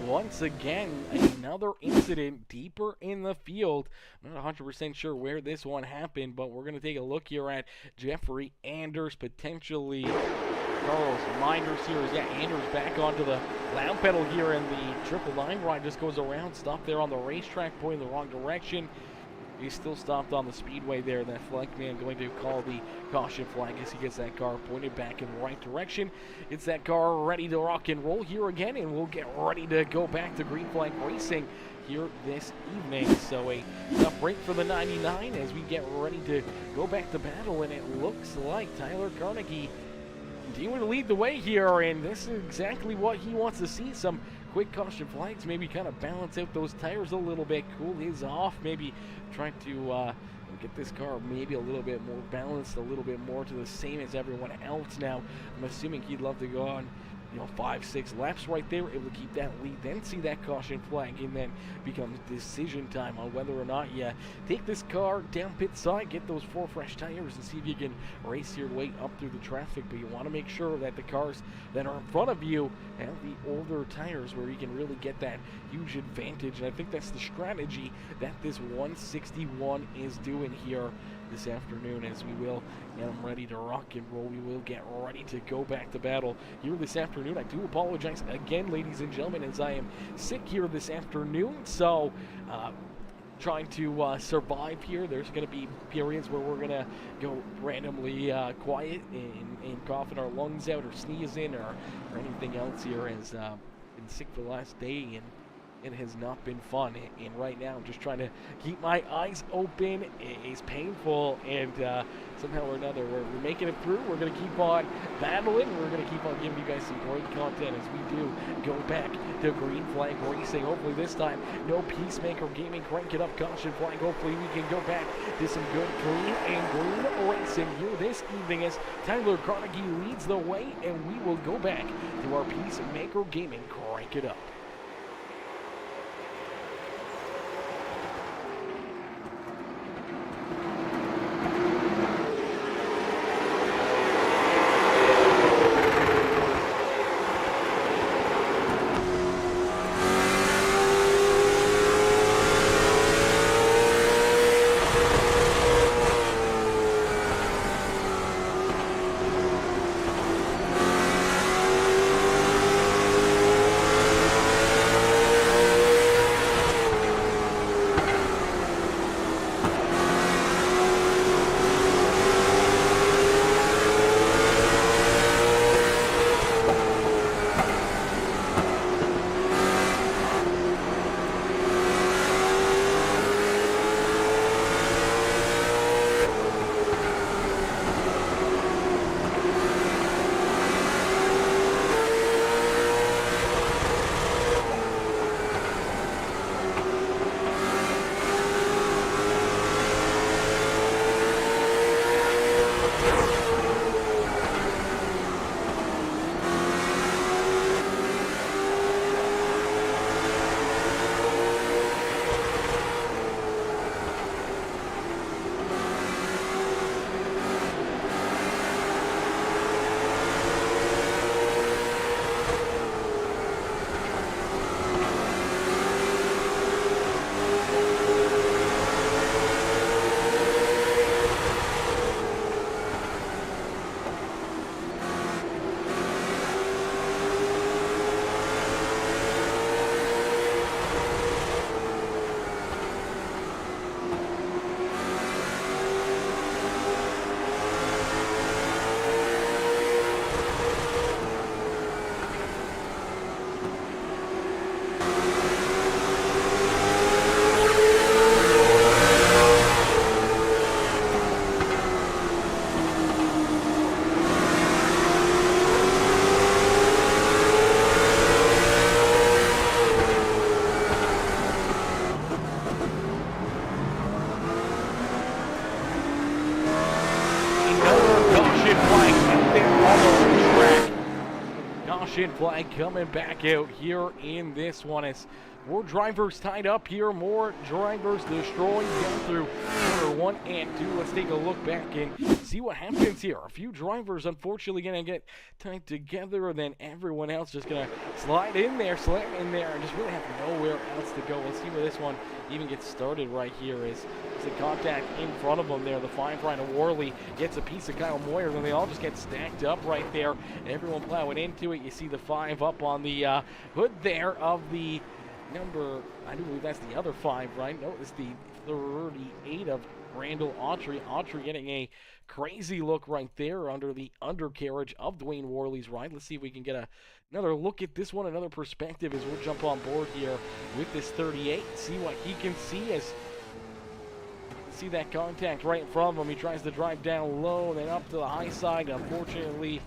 Once again, another incident deeper in the field. I'm not 100% sure where this one happened, but we're going to take a look here at Jeffrey Anders, potentially Charles Minders here. Yeah, Anders back onto the loud pedal here, and the 999 ride just goes around, stopped there on the racetrack, pointing the wrong direction. He's still stopped on the speedway there. That flag man going to call the caution flag as he gets that car pointed back in the right direction. It's that car ready to rock and roll here again, and we'll get ready to go back to green flag racing here this evening. So a tough break for the 99 as we get ready to go back to battle, and it looks like Tyler Carnegie continuing to lead the way here, and this is exactly what he wants to see. Some quick caution flags, maybe kind of balance out those tires a little bit, cool his off, maybe trying to get this car maybe a little bit more balanced, a little bit more to the same as everyone else. Now, I'm assuming he'd love to go on 5-6 laps right there, able to keep that lead, then see that caution flag, and then becomes decision time on whether or not you take this car down pit side, get those 4 fresh tires, and see if you can race your way up through the traffic. But you want to make sure that the cars that are in front of you have the older tires where you can really get that huge advantage, and I think that's the strategy that this 161 is doing here this afternoon, as we will get them ready to rock and roll. We will get ready to go back to battle here this afternoon. I do apologize again, ladies and gentlemen, as I am sick here this afternoon, so trying to survive here. There's going to be periods where we're going to go randomly quiet and coughing our lungs out or sneezing or anything else here, as been sick for the last day, and it has not been fun, and right now I'm just trying to keep my eyes open. It's painful, and somehow or another we're making it through. We're going to keep on battling. We're going to keep on giving you guys some great content as we do go back to green flag racing. Hopefully this time no Peacemaker Gaming, crank it up, caution flag. Hopefully we can go back to some good clean and green racing here this evening as Tyler Carnegie leads the way, and we will go back to our Peacemaker Gaming, crank it up. Caution flag coming back out here in this one as more drivers tied up here, more drivers destroyed down through corner 1 and 2. Let's take a look back and see what happens here. A few drivers unfortunately going to get tied together, and then everyone else just going to slide in there, slam in there, and just really have nowhere else to go. Let's see where this one even gets started right here. Is the contact in front of them there. The 5 right of Worley gets a piece of Kyle Moyer, and they all just get stacked up right there. Everyone plowing into it. You see the 5 up on the hood there of the number, I do believe that's the other 5, right? No, it's the 38 of Randall Autry. Autry getting a crazy look right there under the undercarriage of Dwayne Worley's ride. Let's see if we can get another look at this one, another perspective as we'll jump on board here with this 38, see what he can see as see that contact right in front of him. He tries to drive down low and then up to the high side. Unfortunately,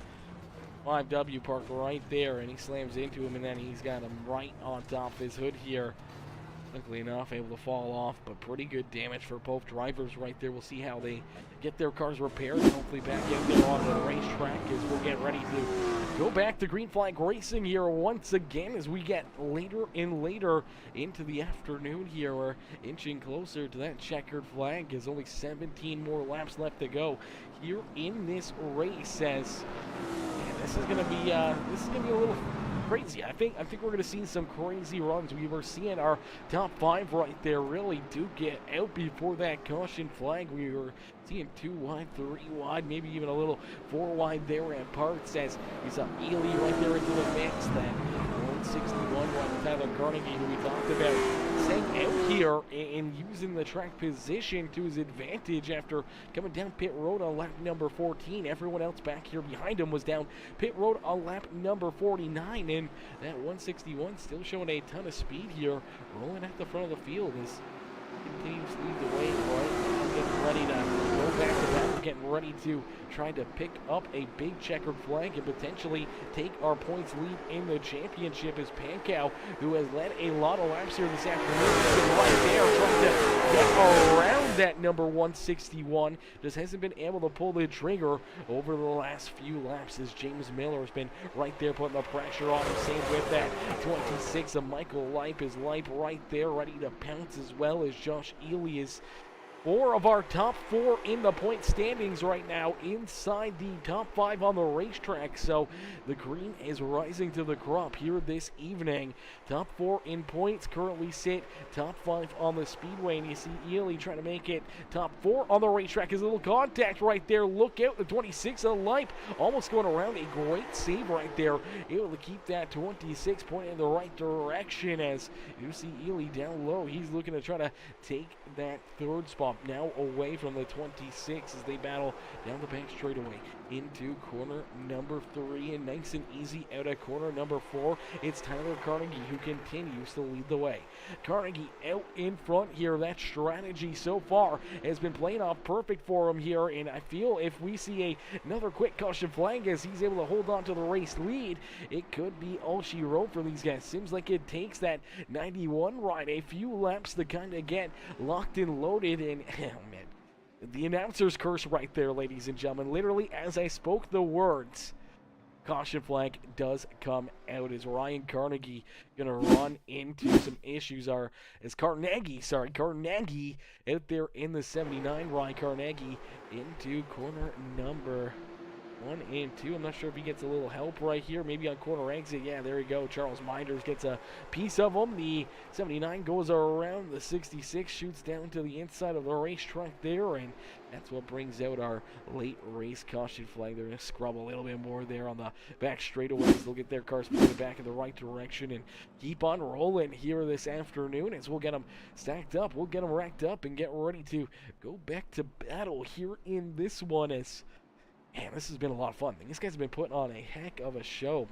5W parked right there, and he slams into him, and then he's got him right on top of his hood here. Luckily enough, able to fall off, but pretty good damage for both drivers right there. We'll see how they get their cars repaired and hopefully back out there on the racetrack as we'll get ready to go back to green flag racing here once again as we get later and later into the afternoon here. We're inching closer to that checkered flag as only 17 more laps left to go here in this race as this is gonna be a little crazy. I think we're going to see some crazy runs. We were seeing our top 5 right there really do get out before that caution flag. We were seeing 2 wide, 3 wide, maybe even a little 4 wide there at parts as we saw Ely right there into the mix. That 161 right with Tyler Carnegie, who we talked about, staying out here and using the track position to his advantage after coming down pit road on lap number 14. Everyone else back here behind him was down pit road on lap number 49, and that 161 still showing a ton of speed here, rolling at the front of the field as continues to lead the way right now, getting ready to go back to back. We're getting ready to try to pick up a big checkered flag and potentially take our points lead in the championship as Pankow, who has led a lot of laps here this afternoon, is right there trying to get around that number 161. Just hasn't been able to pull the trigger over the last few laps as James Miller has been right there putting the pressure on him. Same with that 26 of Michael Lipe is right there ready to pounce, as well as Josh Ely is 4 of our top 4 in the point standings right now inside the top 5 on the racetrack. So the green is rising to the crop here this evening. Top 4 in points currently sit top 5 on the speedway, and you see Ely trying to make it top 4 on the racetrack. His little contact right there. Look out, the 26 of Lipe almost going around. A great save right there, able to keep that 26 pointing in the right direction as you see Ely down low. He's looking to try to take that 3rd spot now away from the 26 as they battle down the back straightaway into corner number 3, and nice and easy out of corner number 4. It's Tyler Carnegie who continues to lead the way. Carnegie out in front here. That strategy so far has been playing off perfect for him here, and I feel if we see another quick caution flag as he's able to hold on to the race lead, it could be all she wrote for these guys. Seems like it takes that 91 ride a few laps to kind of get locked and loaded, and oh man, the announcer's curse right there, ladies and gentlemen. Literally, as I spoke the words, caution flag does come out as Ryan Carnegie gonna run into some issues. Carnegie out there in the 79. Ryan Carnegie into corner number 1 and 2. I'm not sure if he gets a little help right here, maybe on corner exit. Yeah, there we go. Charles Minders gets a piece of him. The 79 goes around the 66, shoots down to the inside of the racetrack there, and that's what brings out our late race caution flag. They're going to scrub a little bit more there on the back straightaways. They'll get their cars pointed back in the right direction and keep on rolling here this afternoon as we'll get them stacked up. We'll get them racked up and get ready to go back to battle here in this one as, man, this has been a lot of fun. These guys have been putting on a heck of a show.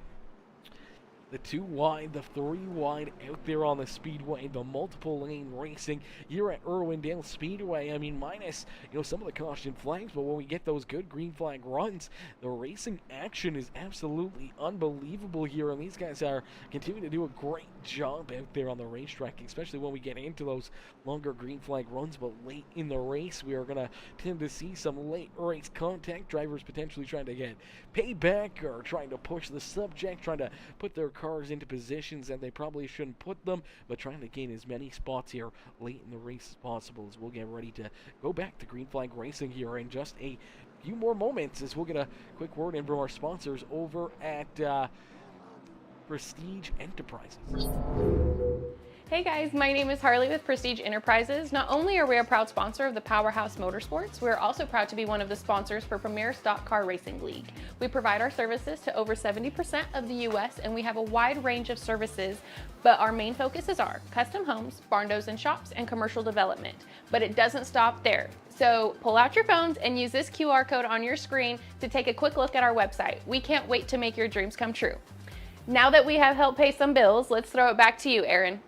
The 2 wide, the 3 wide out there on the speedway, the multiple lane racing here at Irwindale Speedway. I mean, minus, some of the caution flags, but when we get those good green flag runs, the racing action is absolutely unbelievable here, and these guys are continuing to do a great job out there on the racetrack, especially when we get into those longer green flag runs. But late in the race, we are going to tend to see some late race contact, drivers potentially trying to get payback or trying to push the subject, trying to put their cars into positions that they probably shouldn't put them, but trying to gain as many spots here late in the race as possible as we'll get ready to go back to green flag racing here in just a few more moments as we'll get a quick word in from our sponsors over at Prestige Enterprises. Hey guys, my name is Harley with Prestige Enterprises. Not only are we a proud sponsor of the Powerhouse Motorsports, we're also proud to be one of the sponsors for Premier Stock Car Racing League. We provide our services to over 70% of the US, and we have a wide range of services, but our main focuses are custom homes, barn doors and shops, and commercial development. But it doesn't stop there. So pull out your phones and use this QR code on your screen to take a quick look at our website. We can't wait to make your dreams come true. Now that we have helped pay some bills, let's throw it back to you, Aaron.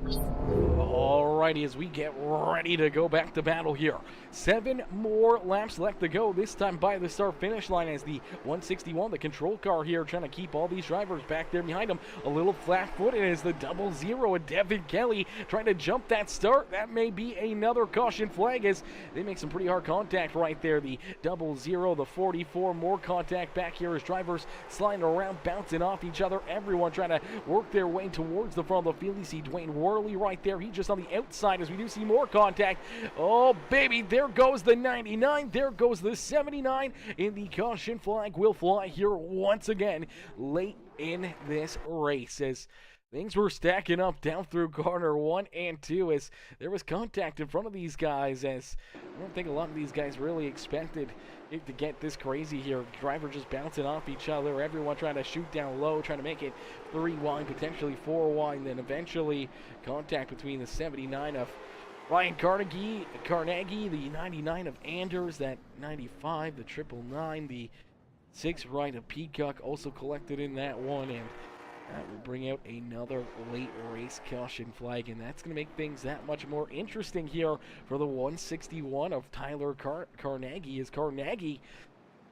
Alrighty, as we get ready to go back to battle here. 7 more laps left to go, this time by the start finish line as the 161, the control car here, trying to keep all these drivers back there behind him. A little flat-footed as the 00 and Devin Kelly trying to jump that start. That may be another caution flag as they make some pretty hard contact right there. The 00, the 44, more contact back here as drivers sliding around, bouncing off each other. Everyone trying to work their way towards the front of the field. You see Dwayne Worley right there. He's just on the outside as we do see more contact. Oh, baby, there goes the 99. There goes the 79. And the caution flag will fly here once again late in this race as things were stacking up down through corner 1 and 2 as there was contact in front of these guys, as I don't think a lot of these guys really expected it to get this crazy here. Driver just bouncing off each other, everyone trying to shoot down low, trying to make it 3 wide, potentially 4 wide, and then eventually contact between the 79 of Ryan Carnegie, the 99 of Anders, that 95, the 999, the 6 right of Peacock also collected in that one, and that will bring out another late race caution flag, and that's going to make things that much more interesting here for the 161 of Tyler Carnegie. Is Carnegie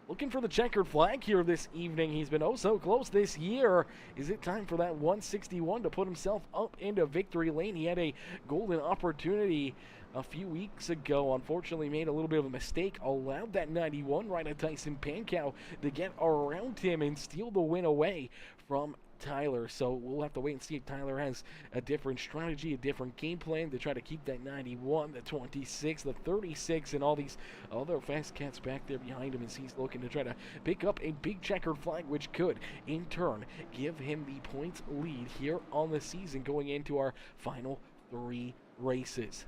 looking for the checkered flag here this evening? He's been oh so close this year. Is it time for that 161 to put himself up into victory lane? He had a golden opportunity a few weeks ago, unfortunately made a little bit of a mistake, allowed that 91 right of Tyson Pankow to get around him and steal the win away from Tyler. So we'll have to wait and see if Tyler has a different strategy, a different game plan to try to keep that 91, the 26, the 36, and all these other fast cats back there behind him as he's looking to try to pick up a big checkered flag, which could in turn give him the points lead here on the season going into our final 3 races.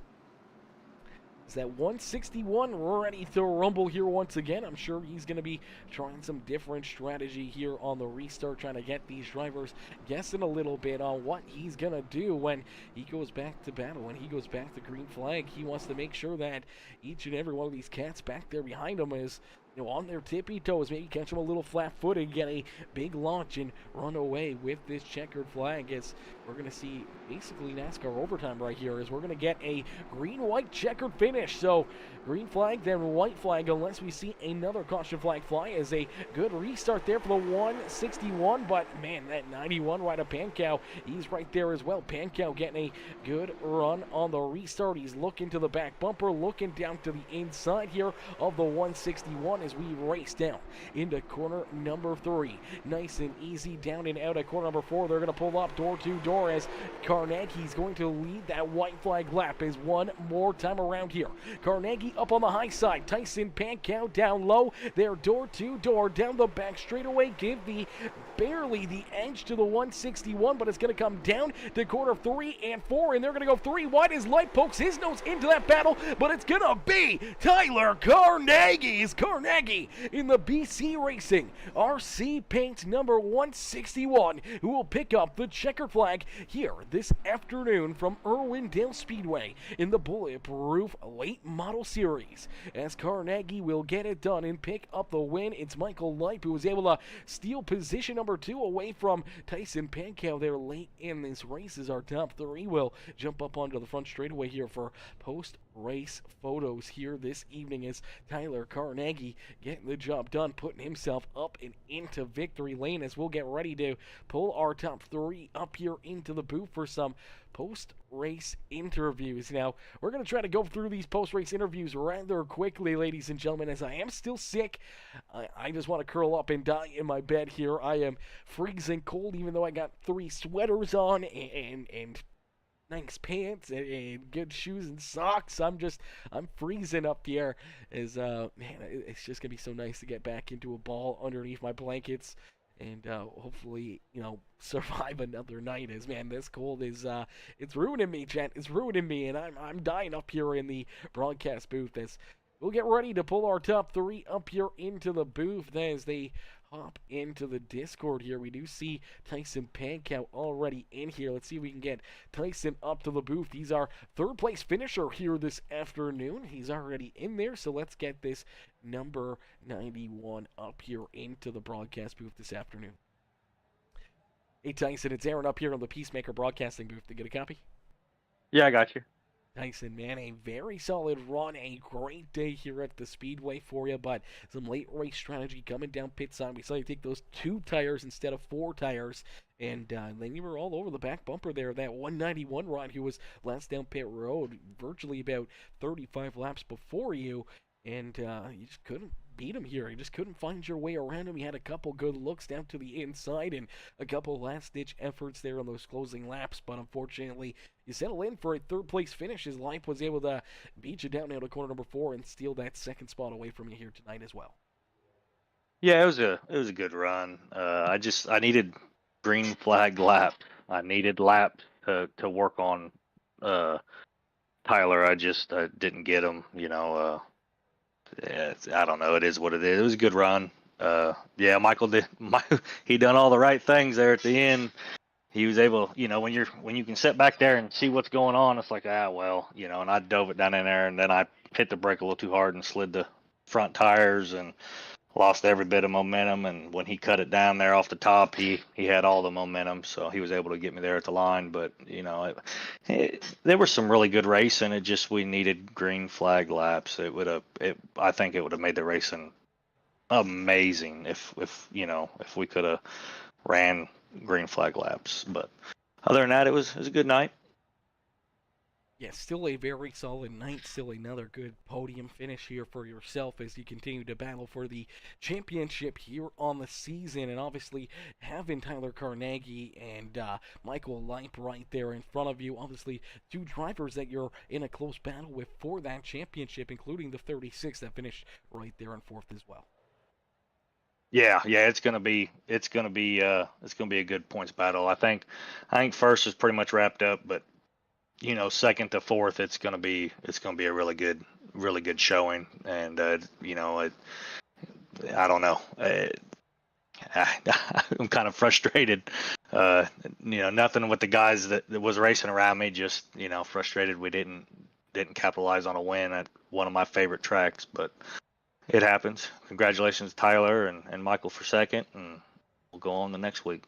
Is that 161 ready to rumble here once again? I'm sure he's going to be trying some different strategy here on the restart, trying to get these drivers guessing a little bit on what he's going to do when he goes back to battle, when he goes back to green flag. He wants to make sure that each and every one of these cats back there behind him is on their tippy toes, maybe catch them a little flat-footed, get a big launch, and run away with this checkered flag. As we're going to see basically NASCAR overtime right here, as we're going to get a green-white checkered finish. So green flag, then white flag, unless we see another caution flag fly. As a good restart there for the 161, but man, that 91 right of Pankow, he's right there as well. Pankow getting a good run on the restart. He's looking to the back bumper, looking down to the inside here of the 161 as we race down into corner number 3. Nice and easy down and out at corner number 4. They're going to pull up door to door as Carnegie's going to lead that white flag lap as one more time around here. Carnegie up on the high side. Tyson Pankow down low. They're door to door down the back straightaway. Give barely the edge to the 161, but it's going to come down to corner 3 and 4, and they're going to go 3 wide as Light pokes his nose into that battle, but it's going to be Tyler Carnegie. Carnegie in the BC Racing RC Paint number 161, who will pick up the checkered flag here this afternoon from Irwindale Speedway in the Bulletproof Late Model Series. As Carnegie will get it done and pick up the win, it's Michael Lipe who was able to steal position number 2 away from Tyson Pankow there late in this race, as our top 3 will jump up onto the front straightaway here for post-race photos here this evening, as Tyler Carnegie getting the job done, putting himself up and into victory lane, as we'll get ready to pull our top 3 up here into the booth for some post-race interviews. Now, we're going to try to go through these post-race interviews rather quickly, ladies and gentlemen, as I am still sick. I just want to curl up and die in my bed here. I am freezing cold, even though I got 3 sweaters on and nice pants and good shoes and socks. I'm freezing up here. As man, it's just gonna be so nice to get back into a ball underneath my blankets and hopefully survive another night. As man, this cold is it's ruining me, gent. It's ruining me, and I'm dying up here in the broadcast booth. As we'll get ready to pull our top 3 up here into the booth as they hop into the Discord here. We do see Tyson Pankow already in here. Let's see if we can get Tyson up to the booth. He's our 3rd place finisher here this afternoon. He's already in there, so let's get this number 91 up here into the broadcast booth this afternoon. Hey Tyson, it's Aaron up here on the Peacemaker Broadcasting booth. To get a copy? Yeah, I got you. Tyson, man, a very solid run, a great day here at the Speedway for you, but some late race strategy coming down pit side. We saw you take those 2 tires instead of 4 tires, and then you were all over the back bumper there. That 191 rod who was last down pit road, virtually about 35 laps before you, and you just couldn't beat him here. You just couldn't find your way around him. He had a couple good looks down to the inside and a couple last-ditch efforts there on those closing laps, but unfortunately, you settle in for a third-place finish as Life was able to beat you down now to corner number 4 and steal that second spot away from you here tonight as well. Yeah, it was a good run. I needed green flag lap. I needed laps to work on Tyler. I just didn't get him. I don't know. It is what it is. It was a good run. Yeah, Michael did. He done all the right things there at the end. He was able, when you can sit back there and see what's going on, it's like, well, and I dove it down in there, and then I hit the brake a little too hard and slid the front tires and lost every bit of momentum. And when he cut it down there off the top, he had all the momentum, so he was able to get me there at the line. But there was some really good racing. It just, we needed green flag laps. I think it would have made the racing amazing if we could have ran green flag laps. But other than that, it was a good night. Yeah, still a very solid night, still another good podium finish here for yourself as you continue to battle for the championship here on the season. And obviously, having Tyler Carnegie and Michael Leip right there in front of you, obviously 2 drivers that you're in a close battle with for that championship, including the 36 that finished right there in 4th as well. Yeah, it's gonna be a good points battle. I think first is pretty much wrapped up, but second to 4th, it's gonna be a really good showing. And I don't know. I'm kind of frustrated. Nothing with the guys that was racing around me. Just frustrated we didn't capitalize on a win at one of my favorite tracks, but it happens. Congratulations, Tyler and Michael for second, and we'll go on the next week.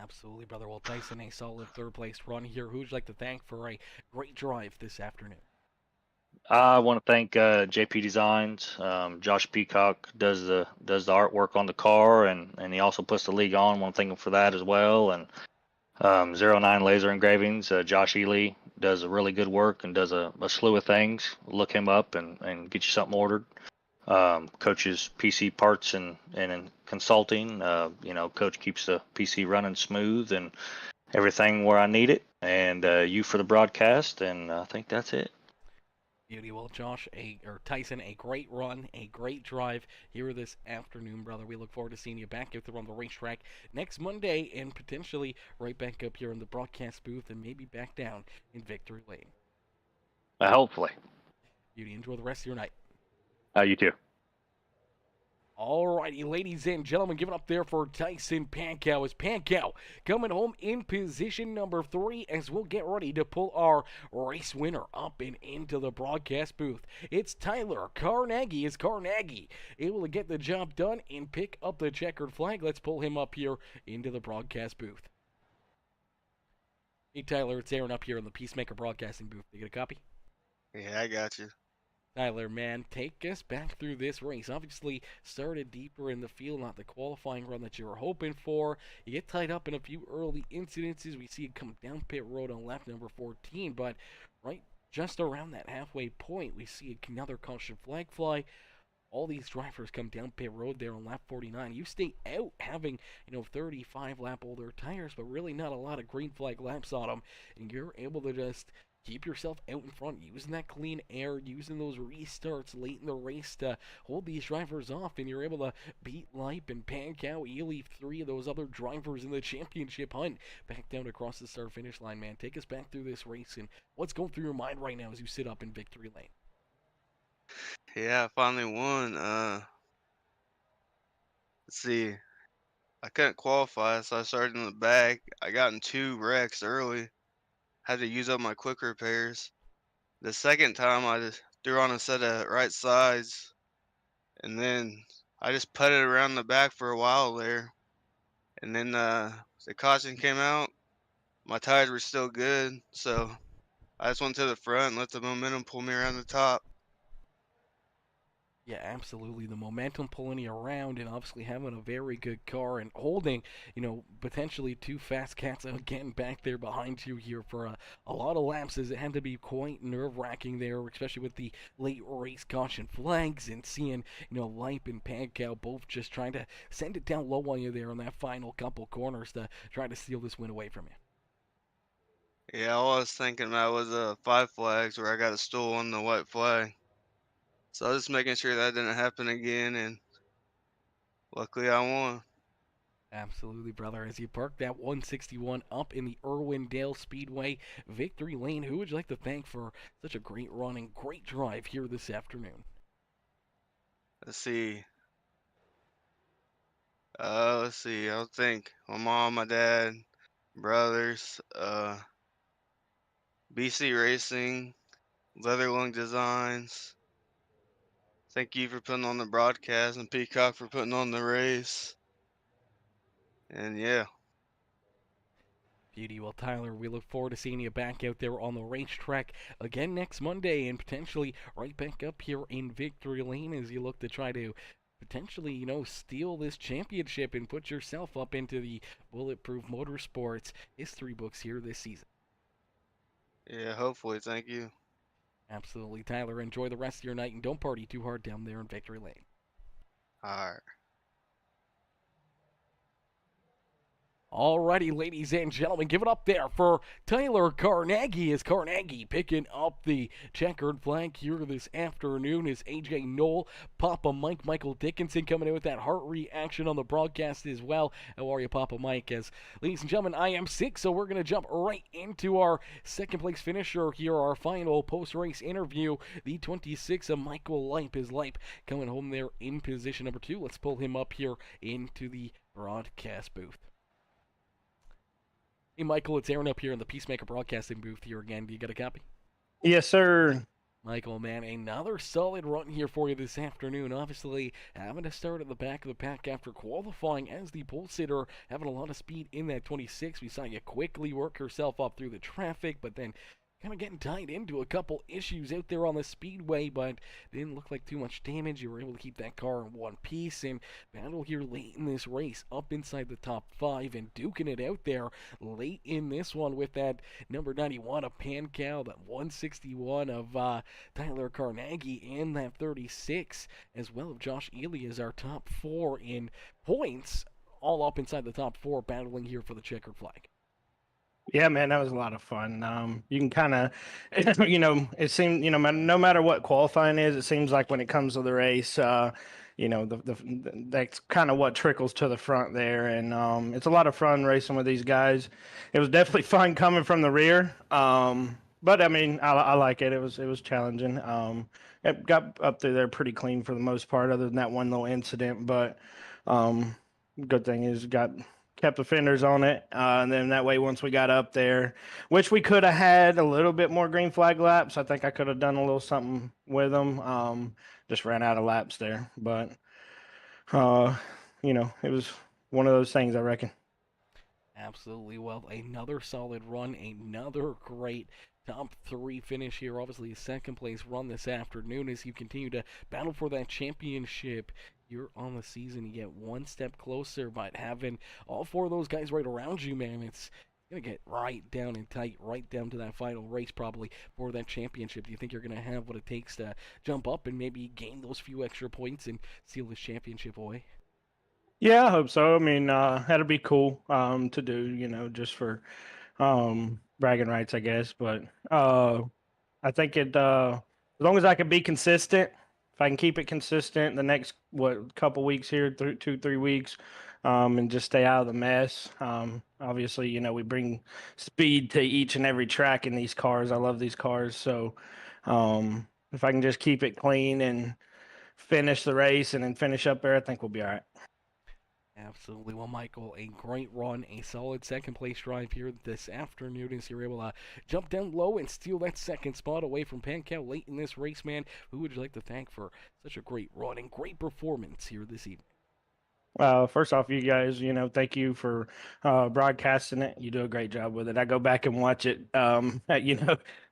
Absolutely, brother. Well, Tyson, a solid 3rd place run here. Who would you like to thank for a great drive this afternoon? I want to thank JP Designs. Josh Peacock does the artwork on the car, and he also puts the league on. I want to thank him for that as well. And 09 Laser Engravings, Josh Ely does a really good work and does a slew of things. Look him up and get you something ordered. Coach's PC parts and consulting. Coach keeps the PC running smooth and everything where I need it. And you for the broadcast, and I think that's it. Beauty. Well, Tyson, a great run, a great drive here this afternoon, brother. We look forward to seeing you back out there on the racetrack next Monday, and potentially right back up here in the broadcast booth, and maybe back down in Victory Lane. Hopefully. Beauty. Enjoy the rest of your night. You too. Alrighty, ladies and gentlemen, give it up there for Tyson Pankow as Pankow coming home in position number 3 as we'll get ready to pull our race winner up and into the broadcast booth. It's Tyler Carnegie as Carnegie able to get the job done and pick up the checkered flag. Let's pull him up here into the broadcast booth. Hey Tyler, it's Aaron up here in the Peacemaker Broadcasting booth. You get a copy? Yeah, I got you. Tyler, man, take us back through this race. Obviously, started deeper in the field, not the qualifying run that you were hoping for. You get tied up in a few early incidences. We see it come down pit road on lap number 14, but right just around that halfway point, we see another caution flag fly. All these drivers come down pit road there on lap 49. You stay out having, 35 lap older tires, but really not a lot of green flag laps on them, and you're able to just keep yourself out in front, using that clean air, using those restarts late in the race to hold these drivers off, and you're able to beat Leip and Pankow, Ely, 3 of those other drivers in the championship hunt back down across the start-finish line, man. Take us back through this race, and what's going through your mind right now as you sit up in victory lane? Yeah, I finally won. Let's see. I couldn't qualify, so I started in the back. I got in 2 wrecks early. Had to use up my quick repairs. The second time, I just threw on a set of right sides, and then I just putted around the back for a while there. And then the caution came out. My tires were still good, so I just went to the front and let the momentum pull me around the top. Yeah, absolutely. The momentum pulling you around and obviously having a very good car and holding, potentially two fast cats again back there behind you here for a lot of laps as it had to be quite nerve-wracking there, especially with the late race caution flags and seeing, Lipe and Pancow both just trying to send it down low on you there on that final couple corners to try to steal this win away from you. Yeah, all I was thinking about was 5 flags where I got a stool on the white flag. So I was just making sure that didn't happen again, and luckily I won. Absolutely, brother. As you park that 161 up in the Irwindale Speedway victory lane, who would you like to thank for such a great run and great drive here this afternoon? Let's see. I'll think my mom, my dad, brothers, BC Racing, Leatherlung Designs. Thank you for putting on the broadcast, and Peacock for putting on the race. And yeah, Beauty. Well, Tyler, we look forward to seeing you back out there on the racetrack again next Monday and potentially right back up here in Victory Lane as you look to try to potentially, steal this championship and put yourself up into the Bulletproof Motorsports history books here this season. yeah, hopefully. Thank you. Absolutely, Tyler. Enjoy the rest of your night and don't party too hard down there in Victory Lane. All right. Alrighty, ladies and gentlemen, give it up there for Tyler Carnegie as Carnegie picking up the checkered flag here this afternoon as AJ Knoll, Papa Mike, Michael Dickinson coming in with that heart reaction on the broadcast as well. How are you, Papa Mike? As ladies and gentlemen, I am sick, so we're going to jump right into our second place finisher here, our final post-race interview. The 26 of Michael Lipe is Lipe coming home there in position number 2. Let's pull him up here into the broadcast booth. Hey, Michael, it's Aaron up here in the Peacemaker Broadcasting booth here again. Do you got a copy? Yes, sir. Michael, man, another solid run here for you this afternoon. Obviously, having to start at the back of the pack after qualifying as the pole sitter, having a lot of speed in that 26. We saw you quickly work yourself up through the traffic, but then kind of getting tied into a couple issues out there on the speedway, but didn't look like too much damage. You were able to keep that car in one piece and battle here late in this race up inside the top 5 and duking it out there late in this one with that number 91 of Pancow, that 161 of Tyler Carnegie, and that 36 as well of Josh Ely as our top 4 in points, all up inside the top 4 battling here for the checkered flag. Yeah, man, that was a lot of fun. You can kind of, it seemed, no matter what qualifying is, it seems like when it comes to the race, that's kind of what trickles to the front there. And it's a lot of fun racing with these guys. It was definitely fun coming from the rear. But I mean, I like it. It was challenging. It got up through there pretty clean for the most part, other than that one little incident. But good thing is kept the fenders on it, and then that way once we got up there, which we could have had a little bit more green flag laps. I think I could have done a little something with them. Just ran out of laps there, but it was one of those things, I reckon. Absolutely. Well, another solid run, another great top 3 finish here. Obviously, a second place run this afternoon as you continue to battle for that championship. You're on the season, you get one step closer, but having all 4 of those guys right around you, man, it's going to get right down and tight, right down to that final race probably for that championship. Do you think you're going to have what it takes to jump up and maybe gain those few extra points and seal this championship away? Yeah, I hope so. I mean, that'd be cool to do, just for bragging rights, I guess. But I think as long as I can be consistent, if I can keep it consistent the next couple weeks here, 2-3 weeks, and just stay out of the mess. Obviously, we bring speed to each and every track in these cars. I love these cars, so if I can just keep it clean and finish the race and then finish up there, I think we'll be all right. Absolutely. Well, Michael, a great run, a solid second place drive here this afternoon as you're able to jump down low and steal that second spot away from Pancow late in this race, man. Who would you like to thank for such a great run and great performance here this evening? First off, you guys, thank you for broadcasting it. You do a great job with it. I go back and watch it.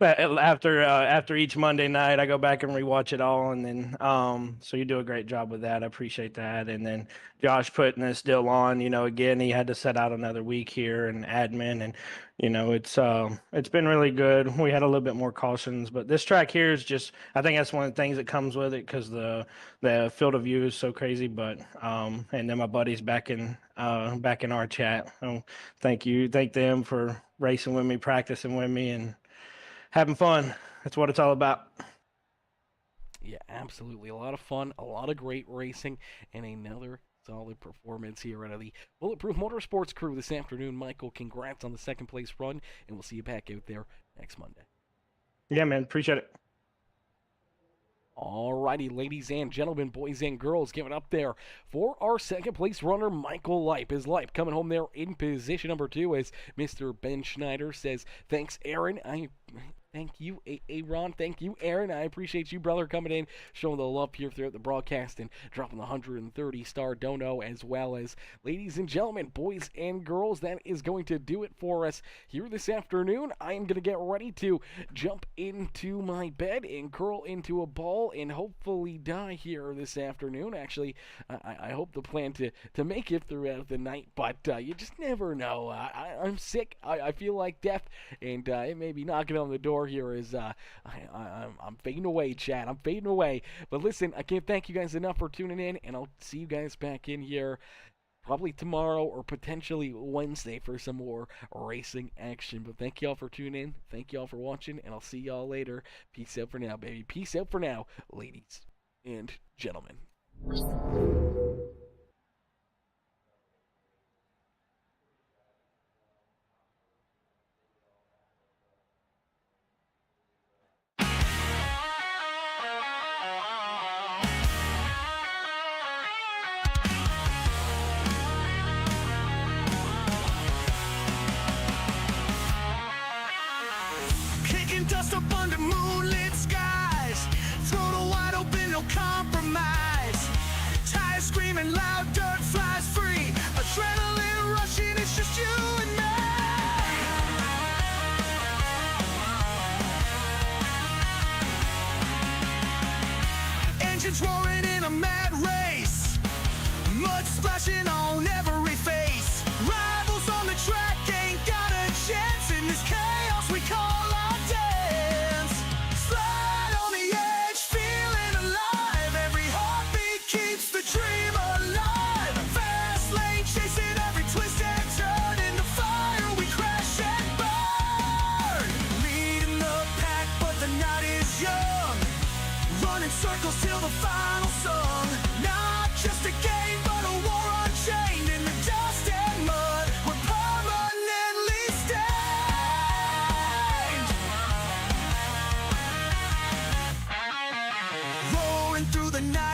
After each Monday night, I go back and rewatch it all, and then so you do a great job with that. I appreciate that. And then Josh putting this deal on. Again, he had to set out another week here and admin, and it's been really good. We had a little bit more cautions, but this track here is just, I think that's one of the things that comes with it because the field of view is so crazy. But and then my buddies back in our chat. Thank them for racing with me, practicing with me, and having fun. That's what it's all about. Yeah, absolutely. A lot of fun, a lot of great racing, and another solid performance here out of the Bulletproof Motorsports crew this afternoon. Michael, congrats on the second place run, and we'll see you back out there next Monday. Yeah, man. Appreciate it. Alrighty, ladies and gentlemen, boys and girls, give it up there for our second place runner, Michael Leip. Is Leip coming home there in position number 2 as Mr. Ben Schneider says, thanks, Aaron. Thank you, Aaron. Thank you, Aaron. I appreciate you, brother, coming in, showing the love here throughout the broadcast and dropping the 130-star dono, as well as, ladies and gentlemen, boys and girls, that is going to do it for us here this afternoon. I am going to get ready to jump into my bed and curl into a ball and hopefully die here this afternoon. Actually, I hope to plan to make it throughout the night, but you just never know. I'm sick. I feel like death, and it may be knocking on the door here as I'm fading away, Chad. I'm fading away. But listen, I can't thank you guys enough for tuning in, and I'll see you guys back in here probably tomorrow or potentially Wednesday for some more racing action. But thank y'all for tuning in. Thank y'all for watching, and I'll see y'all later. Peace out for now, baby. Peace out for now, ladies and gentlemen. Kicking dust up under moonlit skies. Throttle wide open, no compromise. Tires screaming loud, dirt flies free. Adrenaline rushing, it's just you and me. Engines roaring in a mad race. Mud splashing on every face. Rivals on the track ain't got a chance in this chaos we call our dance. Slide on the edge, feeling alive. Every heartbeat keeps the dream alive. Fast lane chasing every twist and turn. In the fire we crash and burn. Leading the pack, but the night is young. Running circles till the final song. Not just a game, but a war unchained. In the dust and mud, we're permanently stained. Roaring through the night.